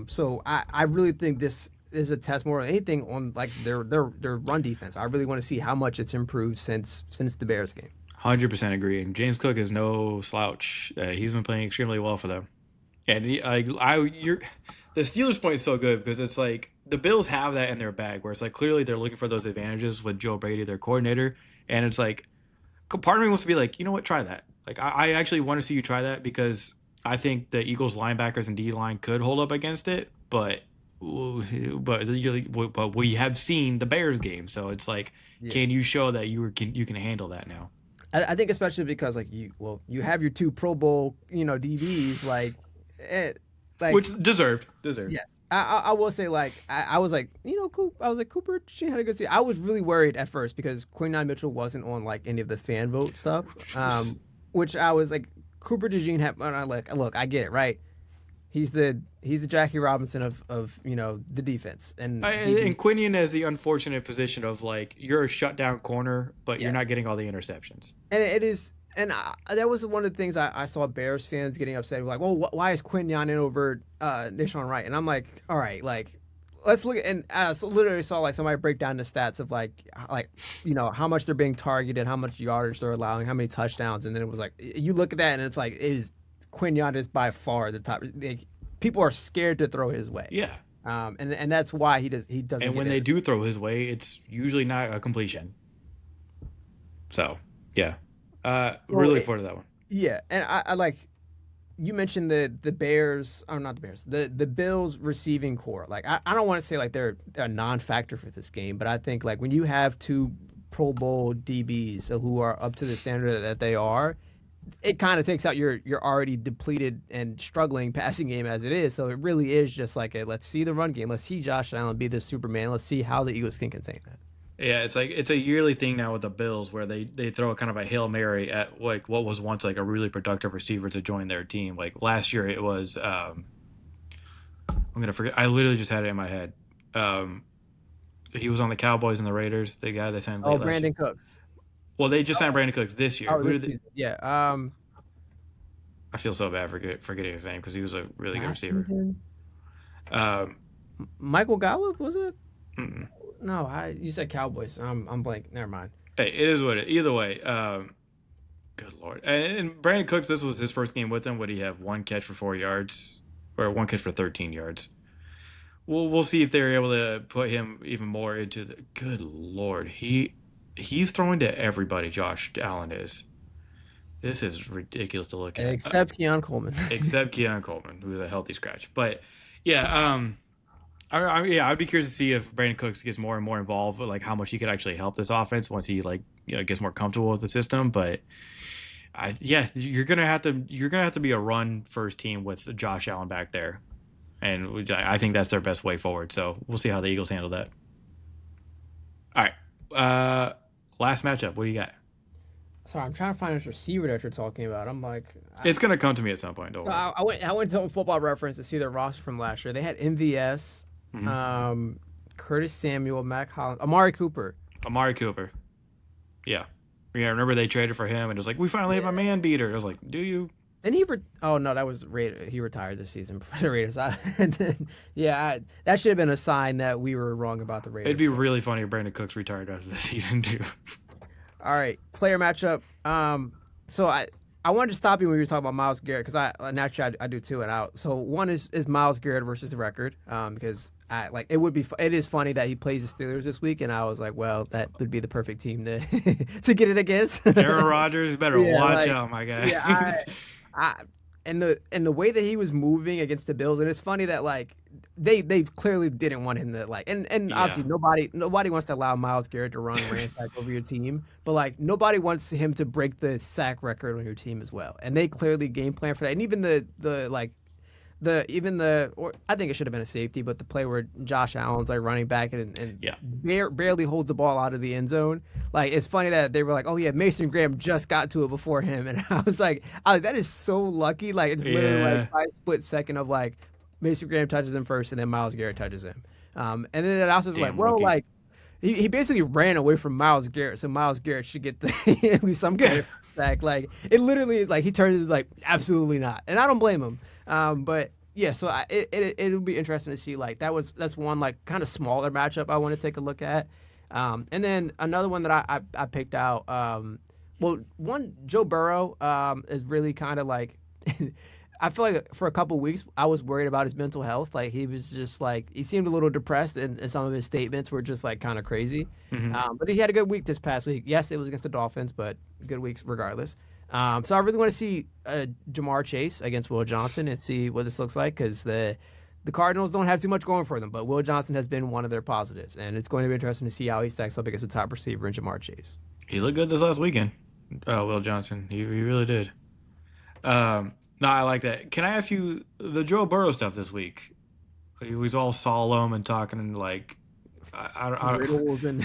So I really think this is a test more than anything on like their run defense. I really want to see how much it's improved since the Bears game. 100% agree. And James Cook is no slouch. He's been playing extremely well for them. And the Steelers point is so good because it's like the Bills have that in their bag where it's like clearly they're looking for those advantages with Joe Brady, their coordinator, and it's like part of me wants to be like, you know what, try that. Like I actually want to see you try that because I think the Eagles linebackers and D line could hold up against it, but we have seen the Bears game, so it's like, Yeah. can you show that you can handle that now? I think especially because like you have your two Pro Bowl DBs like Which deserved. yeah. I will say like I was like I was like Cooper she had a good season. I was really worried at first because Quinyon Mitchell wasn't on like any of the fan vote stuff, which I was like Cooper DeJean had. And I like look I get it right. He's the Jackie Robinson of the defense and Quinion has the unfortunate position of like you're a shutdown corner, but you're not getting all the interceptions. And it is. And that was one of the things I saw Bears fans getting upset. Like, well, why is Quinyon in over Nishon Wright? And I'm like, all right, like, let's look at. And I literally saw like somebody break down the stats of like how much they're being targeted, how much yardage they're allowing, how many touchdowns, and then it was like you look at that and it's like it is Quinyon is by far the top. Like, people are scared to throw his way. Yeah. And that's why he doesn't. And when they do throw his way, it's usually not a completion. So yeah. Really look forward to that one. Yeah, and I like you mentioned the Bears, or not the Bears, the Bills receiving core. Like I don't want to say like they're a non-factor for this game, but I think like when you have two Pro Bowl DBs who are up to the standard that they are, it kind of takes out your already depleted and struggling passing game as it is. So it really is just like let's see the run game, let's see Josh Allen be the Superman, let's see how the Eagles can contain that. Yeah, it's like it's a yearly thing now with the Bills where they throw a kind of a Hail Mary at like what was once like a really productive receiver to join their team. Like last year it was I'm gonna forget, I literally just had it in my head. He was on the Cowboys and the Raiders, the guy they signed late last Brandon year. Cooks. Well, they just signed Brandon Cooks this year. Yeah. I feel so bad forgetting his name because he was a really good receiver. Michael Gallup, was it? Mm-mm. No, you said Cowboys. I'm blank. Never mind. Hey, it is what it. Either way, good lord. And Brandon Cooks, this was his first game with him. Would he have one catch for 4 yards, or one catch for 13 yards? We'll see if they're able to put him even more into the. Good lord, he's throwing to everybody. Josh Allen is. This is ridiculous to look at. Except Keon Coleman. Except Keon Coleman, who's a healthy scratch. But yeah, Yeah, I'd be curious to see if Brandon Cooks gets more and more involved, like how much he could actually help this offense once he like gets more comfortable with the system. But yeah, you're gonna have to be a run first team with Josh Allen back there, and I think that's their best way forward. So we'll see how the Eagles handle that. All right, last matchup. What do you got? Sorry, I'm trying to find this receiver that you're talking about. I'm like, It's gonna come to me at some point. Don't so worry. I went to Football Reference to see their roster from last year. They had MVS, Mhm. Curtis Samuel, Mac Hollins, Amari Cooper. Amari Cooper. Yeah. Yeah, remember they traded for him and it was like, we finally have a man beater. I was like, do you? And oh no, that was he retired this season for the Raiders. That should have been a sign that we were wrong about the Raiders. It'd be really funny if Brandon Cooks retired after the season too. All right, player matchup. So I wanted to stop you when you were talking about Myles Garrett because naturally I do too and out. So one is Myles Garrett versus the record. Because it is funny that he plays the Steelers this week, and I was like, well, that would be the perfect team to to get it against. Aaron Rodgers better Yeah, watch out, my guy. Yeah, and the way that he was moving against the Bills, and it's funny that like they clearly didn't want him to like, and Yeah. obviously nobody wants to allow Myles Garrett to run ransack over your team, but like nobody wants him to break the sack record on your team as well, and they clearly game plan for that, and even or I think it should have been a safety, but the play where Josh Allen's like running back and Yeah. barely holds the ball out of the end zone. Like it's funny that they were like, oh yeah, Mason Graham just got to it before him, and I was like, that is so lucky. Like it's literally Yeah. like a split second of like Mason Graham touches him first, and then Myles Garrett touches him. And then it also was like, Damn well, rookie. like he basically ran away from Myles Garrett, so Myles Garrett should get at least some kind of sack. Like it literally like he turned it like absolutely not, and I don't blame him. But yeah, so it'll be interesting to see. Like that's one like kind of smaller matchup I want to take a look at. And then another one that I picked out. One Joe Burrow is really kind of like. I feel like for a couple weeks I was worried about his mental health. Like he was just like he seemed a little depressed, and some of his statements were just like kind of crazy. But he had a good week this past week. Yes, it was against the Dolphins, but good week regardless. So I really want to see Jamar Chase against Will Johnson and see what this looks like because the Cardinals don't have too much going for them, but Will Johnson has been one of their positives, and it's going to be interesting to see how he stacks up against the top receiver in Jamar Chase. He looked good this last weekend. Will Johnson. He really did. No, I like that. Can I ask you the Joe Burrow stuff this week? He was all solemn and talking like Riddles and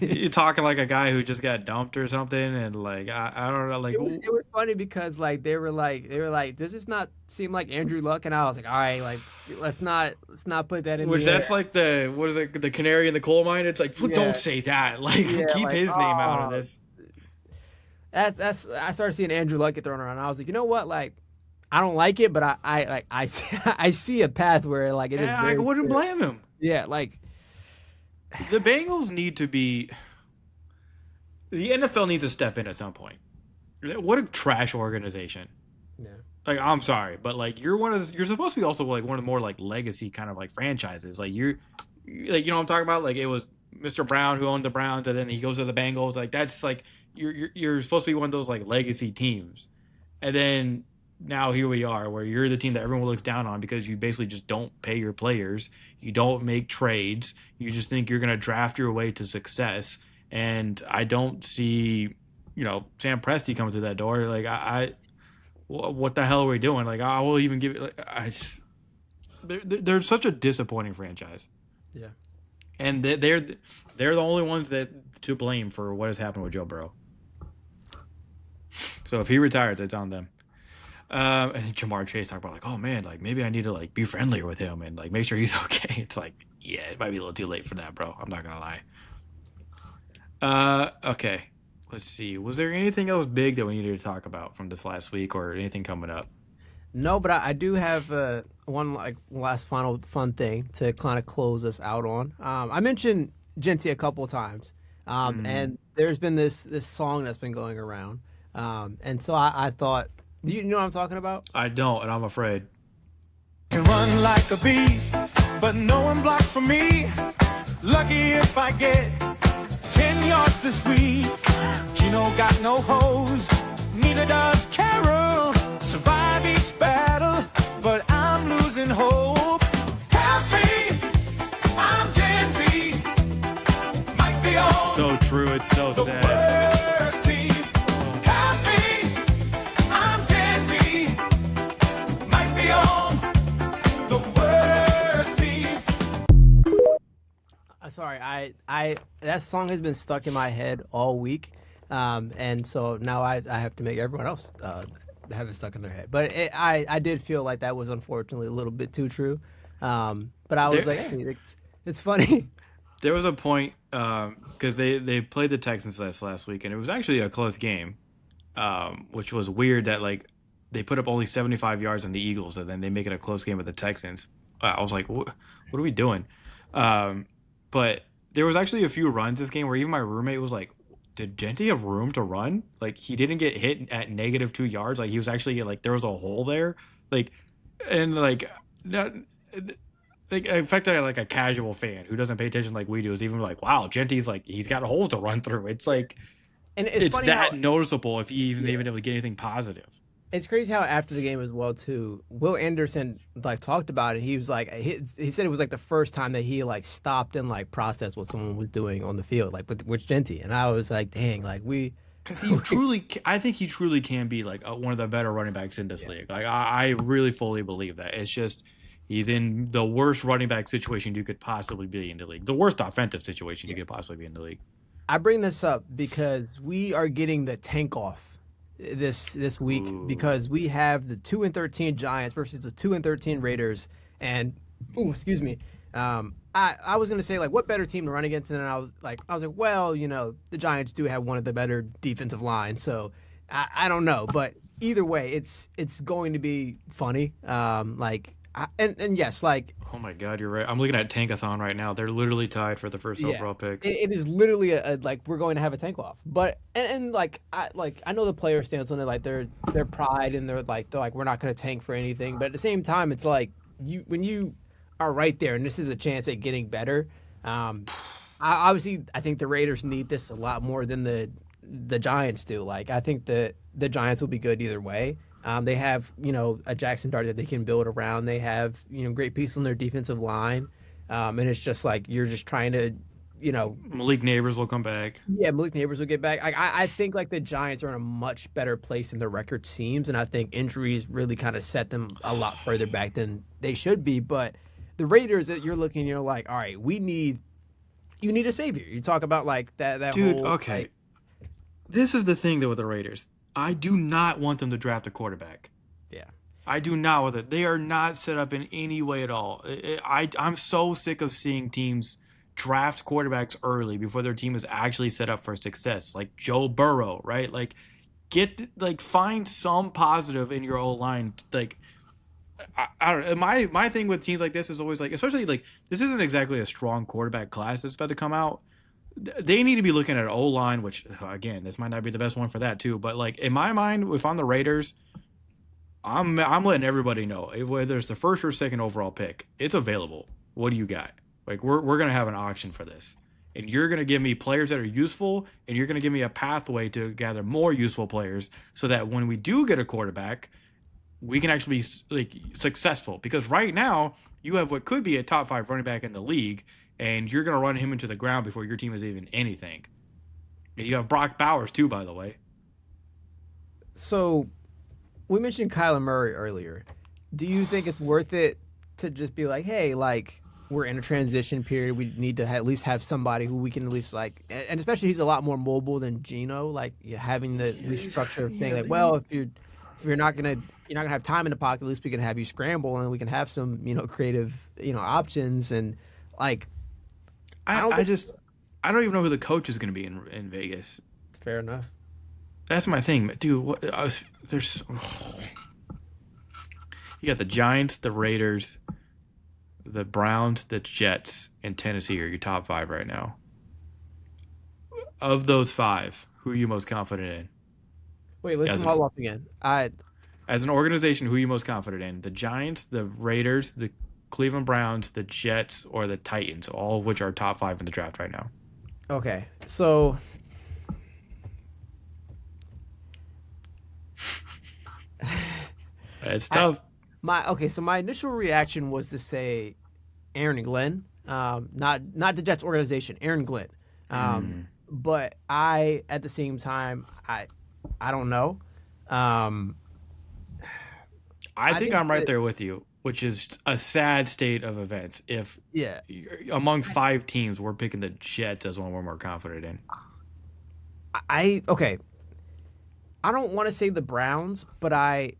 you're talking like a guy who just got dumped or something, and like I don't know, like it was funny because like they were like, does this not seem like Andrew Luck? And I was like, all right, like let's not put that in. which the that's air. like the canary in the coal mine. It's like, well, Yeah. don't say that. Like Yeah, keep like, his name out of this. That's I started seeing Andrew Luck get thrown around. I was like, you know what, like. I don't like it, but I see a path where like it is. Yeah, I very wouldn't clear. blame him. Yeah, like The Bengals need to be. The NFL needs to step in at some point. What a trash organization. yeah. Like I'm sorry, but like you're supposed to be also like one of the more like legacy kind of like franchises. Like you're like what I'm talking about. Like it was Mr. Brown who owned the Browns, and then he goes to the Bengals. Like that's like you're supposed to be one of those like legacy teams, and then now here we are where you're the team that everyone looks down on because you basically just don't pay your players, you don't make trades, you just think you're going to draft your way to success. And I don't see Sam Presti coming through that door. Like what the hell are we doing? Like I will even give it like they're such a disappointing franchise. Yeah. And they're the only ones that to blame for what has happened with Joe Burrow. So if he retires, it's on them. And Jamar Chase talked about like, oh man, like maybe I need to like be friendlier with him and like make sure he's okay. It's like, yeah, it might be a little too late for that, bro. I'm not gonna lie. Okay, let's see. Was there anything else big that we needed to talk about from this last week, or anything coming up? No, but I do have one like last final fun thing to kind of close us out on. I mentioned Genty a couple of times, and there's been this song that's been going around, and so I thought. Do you know what I'm talking about? I don't, and I'm afraid. Can run like a beast, but no one blocks for me. Lucky if I get 10 yards this week. Gino got no hose, neither does Carol. Survive each battle, but I'm losing hope. Help me, it's so The sad. worst team. Happy, I'm Janty. Might be on the worst team. Sorry, I that song has been stuck in my head all week, and so now I have to make everyone else have it stuck in their head. But I did feel like that was unfortunately a little bit too true. But I was There- like, hey, it's funny. There was a point because they played the Texans last week, and it was actually a close game, which was weird that like they put up only 75 yards on the Eagles, and then they make it a close game with the Texans. I was like, what are we doing? But there was actually a few runs this game where even my roommate was like, did Genty have room to run? Like he didn't get hit at -2 yards. Like he was actually like there was a hole there. Like and like that. Like in fact, like a casual fan who doesn't pay attention like we do is even like, wow, Genty's like he's got holes to run through. It's like And it's funny that how, noticeable if he even able to get anything positive. it's crazy how after the game as well too, Will Anderson like talked about it. He was like he said it was like the first time that he like stopped and like processed what someone was doing on the field, like with Genty. And I was like, dang, like we. Because he truly, I think he truly can be like one of the better running backs in this league. Like I really fully believe that. It's just he's in the worst running back situation you could possibly be in the league. The worst offensive situation you could possibly be in the league. I bring this up because we are getting the tank off this week because we have the 2-13 Giants versus the 2-13 Raiders, and excuse me. I was gonna say like what better team to run against, and then I was like well, you know, the Giants do have one of the better defensive lines, so I don't know, but either way, it's going to be funny. And yes, like Oh my God, you're right. I'm looking at Tankathon right now. They're literally tied for the first overall pick. it is literally a like we're going to have a tank off. But and like I know the player stance on it, like their pride and they're like we're not going to tank for anything. But at the same time, it's like when you are right there and this is a chance at getting better. Obviously, I think the Raiders need this a lot more than the Giants do. Like I think the Giants will be good either way. They have, you know, a Jackson Dart that they can build around. They have, you know, great pieces on their defensive line. And it's just like you're just trying to, you know. Malik Neighbors will come back. Yeah, Malik Neighbors will get back. I think like the Giants are in a much better place than the record seems. And I think injuries really kind of set them a lot further back than they should be. But the Raiders, that you're looking, you're like, all right, you need a savior. You talk about like that Dude, whole, okay. like, This is the thing though with the Raiders. I do not want them to draft a quarterback. yeah. I do not want it. They are not set up in any way at all. I'm so sick of seeing teams draft quarterbacks early before their team is actually set up for success. Like Joe Burrow, right? Like find some positive in your old line. Like I don't know. My thing with teams like this is always like, especially like this isn't exactly a strong quarterback class that's about to come out. They need to be looking at O-line, which again, this might not be the best one for that too. But like in my mind, if I'm the Raiders, I'm letting everybody know whether it's the first or second overall pick, it's available. What do you got? Like we're gonna have an auction for this, and you're gonna give me players that are useful, and you're gonna give me a pathway to gather more useful players, so that when we do get a quarterback, we can actually be like successful. Because right now you have what could be a top 5 running back in the league, and you're gonna run him into the ground before your team is even anything. And you have Brock Bowers too, by the way. So, we mentioned Kyler Murray earlier. Do you think it's worth it to just be like, hey, like we're in a transition period. We need to at least have somebody who we can at least like, and especially he's a lot more mobile than Geno. Like having the structure of saying like, well, if you're not gonna have time in the pocket, at least we can have you scramble and we can have some creative options and like. I don't even know who the coach is going to be in Vegas. Fair enough. That's my thing, dude. You got the Giants, the Raiders, the Browns, the Jets, and Tennessee are your top 5 right now. Of those 5, who are you most confident in? Wait, let's them all off again. As an organization, who are you most confident in? The Giants, the Raiders, the Cleveland Browns, the Jets, or the Titans, all of which are top 5 in the draft right now. Okay, so It's tough. So my initial reaction was to say Aaron Glenn, not the Jets organization, Aaron Glenn. but at the same time, I don't know. Um, I I think think I'm right that there with you, which is a sad state of events. If yeah, among 5 teams, we're picking the Jets as one we're more confident in. okay. I don't want to say the Browns, but I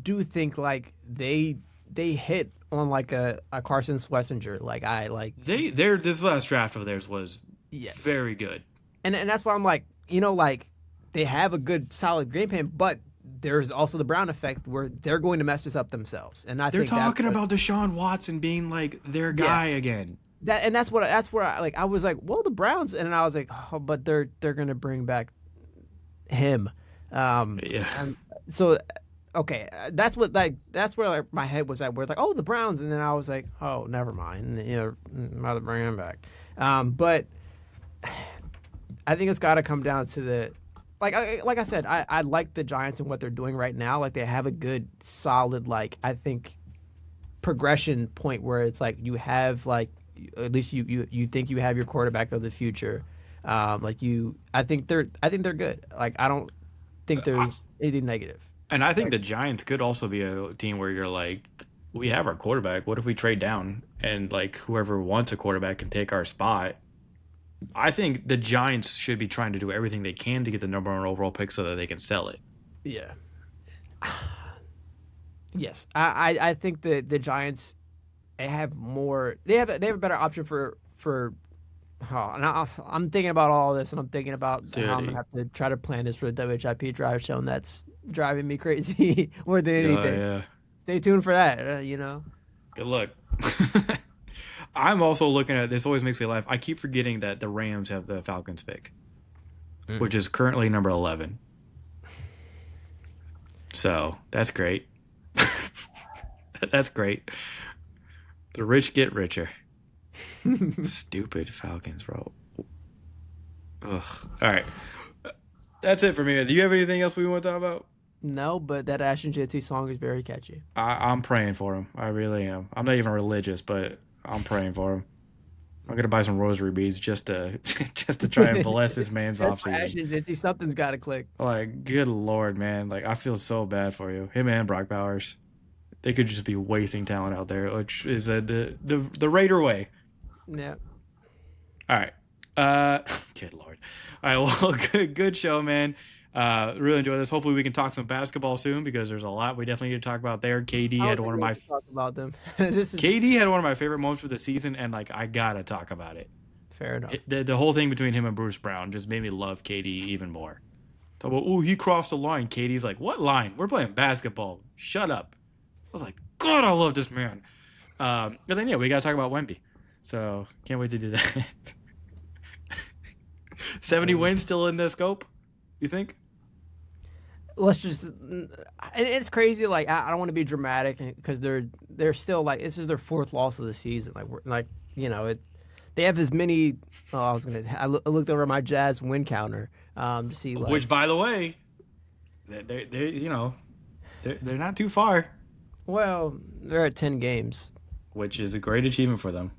do think like they hit on like a Carson Schlesinger. Like I like Their this last draft of theirs was yes, very good. and that's why I'm like like they have a good solid game plan, but there's also the Brown effect where they're going to mess this up themselves, and I They're think that's talking what, about Deshaun Watson being like their yeah. guy again. That's where I was like, well, the Browns, and I was like, oh, but they're gonna bring back him. Yeah. And so okay, that's what that's where like my head was at. Where like, oh, the Browns, and then I was like, oh, never mind. I'm about to bring him back. But I think it's got to come down to the like I said, I like the Giants and what they're doing right now. Like they have a good, solid I think progression point where it's like you have like at least you think you have your quarterback of the future. I think they're good. Like I don't think there's anything negative. And I think the Giants could also be a team where you're like, we have our quarterback. What if we trade down and like whoever wants a quarterback can take our spot? I think the Giants should be trying to do everything they can to get the number one overall pick so that they can sell it. Yeah. Yes, I think the Giants they have more they have a better option for oh, and I'm thinking about all this and I'm thinking about how I'm gonna Dude, have to try to plan this for the WHIP drive show and that's driving me crazy more than yeah, anything. yeah. Stay tuned for that. Good luck. I'm also looking at this. Always makes me laugh. I keep forgetting that the Rams have the Falcons pick, which is currently number 11. So that's great. That's great. The rich get richer. Stupid Falcons, bro. Ugh. All right. That's it for me. Do you have anything else we want to talk about? No, but that Ashton Jitty song is very catchy. I'm praying for him. I really am. I'm not even religious, but I'm praying for him. I'm gonna buy some rosary beads just to just to try and bless this man's off For season. Ashton Jitty, something's got to click. Like, good lord, man. Like, I feel so bad for you. Him and Brock Bowers. They could just be wasting talent out there, which is the Raider way. Yeah. All right. Good lord. All right. Well, good show, man. Really enjoy this. Hopefully, we can talk some basketball soon because there's a lot we definitely need to talk about there. KD I had don't one of think we my have to talk about them. This is KD had one of my favorite moments of the season, and like I gotta talk about it. fair enough. The whole thing between him and Bruce Brown just made me love KD even more. Talk about, oh, he crossed the line. KD's like, what line? We're playing basketball. Shut up. I was like, God, I love this man. And then yeah, we gotta talk about Wemby. So can't wait to do that. 70 wins still in the scope. You think? Let's just and it's crazy like I don't want to be dramatic because they're still like this is their fourth loss of the season like we're like they have as many I looked over my Jazz win counter to see like Which, by the way, they're not too far, well they're at 10 games which is a great achievement for them.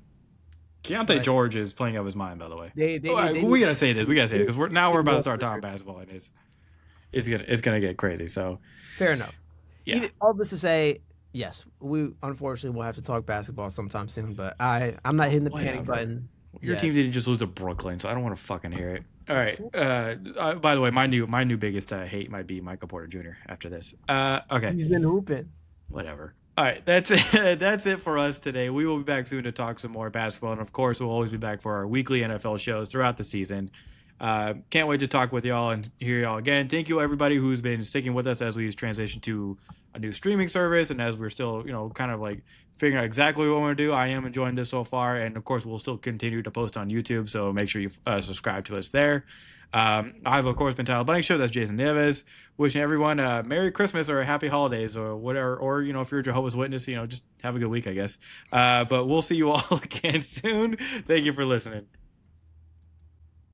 Keontae Right. George is playing out of his mind, by the way. they We gotta say this. We gotta say it because we're about to start fair talking basketball, and it's gonna get crazy. So enough yeah, all this to say yes we unfortunately will have to talk basketball sometime soon but I'm not hitting the panic Whatever. button your yet. team didn't just lose to Brooklyn, so I don't want to fucking hear it. All right. By the way, my new biggest hate might be Michael Porter Jr. after this. Okay. He's been hooping. Whatever. All right, that's it. That's it for us today. We will be back soon to talk some more basketball, and of course, we'll always be back for our weekly NFL shows throughout the season. Can't wait to talk with y'all and hear y'all again. Thank you, everybody who's been sticking with us as we transition to a new streaming service, and as we're still, kind of like figuring out exactly what we want to do. I am enjoying this so far, and of course, we'll still continue to post on YouTube. So make sure you subscribe to us there. I've of course been Tyler Blankshow. That's Jason Neves. Wishing everyone a Merry Christmas or a Happy Holidays or whatever. Or if you're a Jehovah's Witness, just have a good week, I guess. But we'll see you all again soon. Thank you for listening.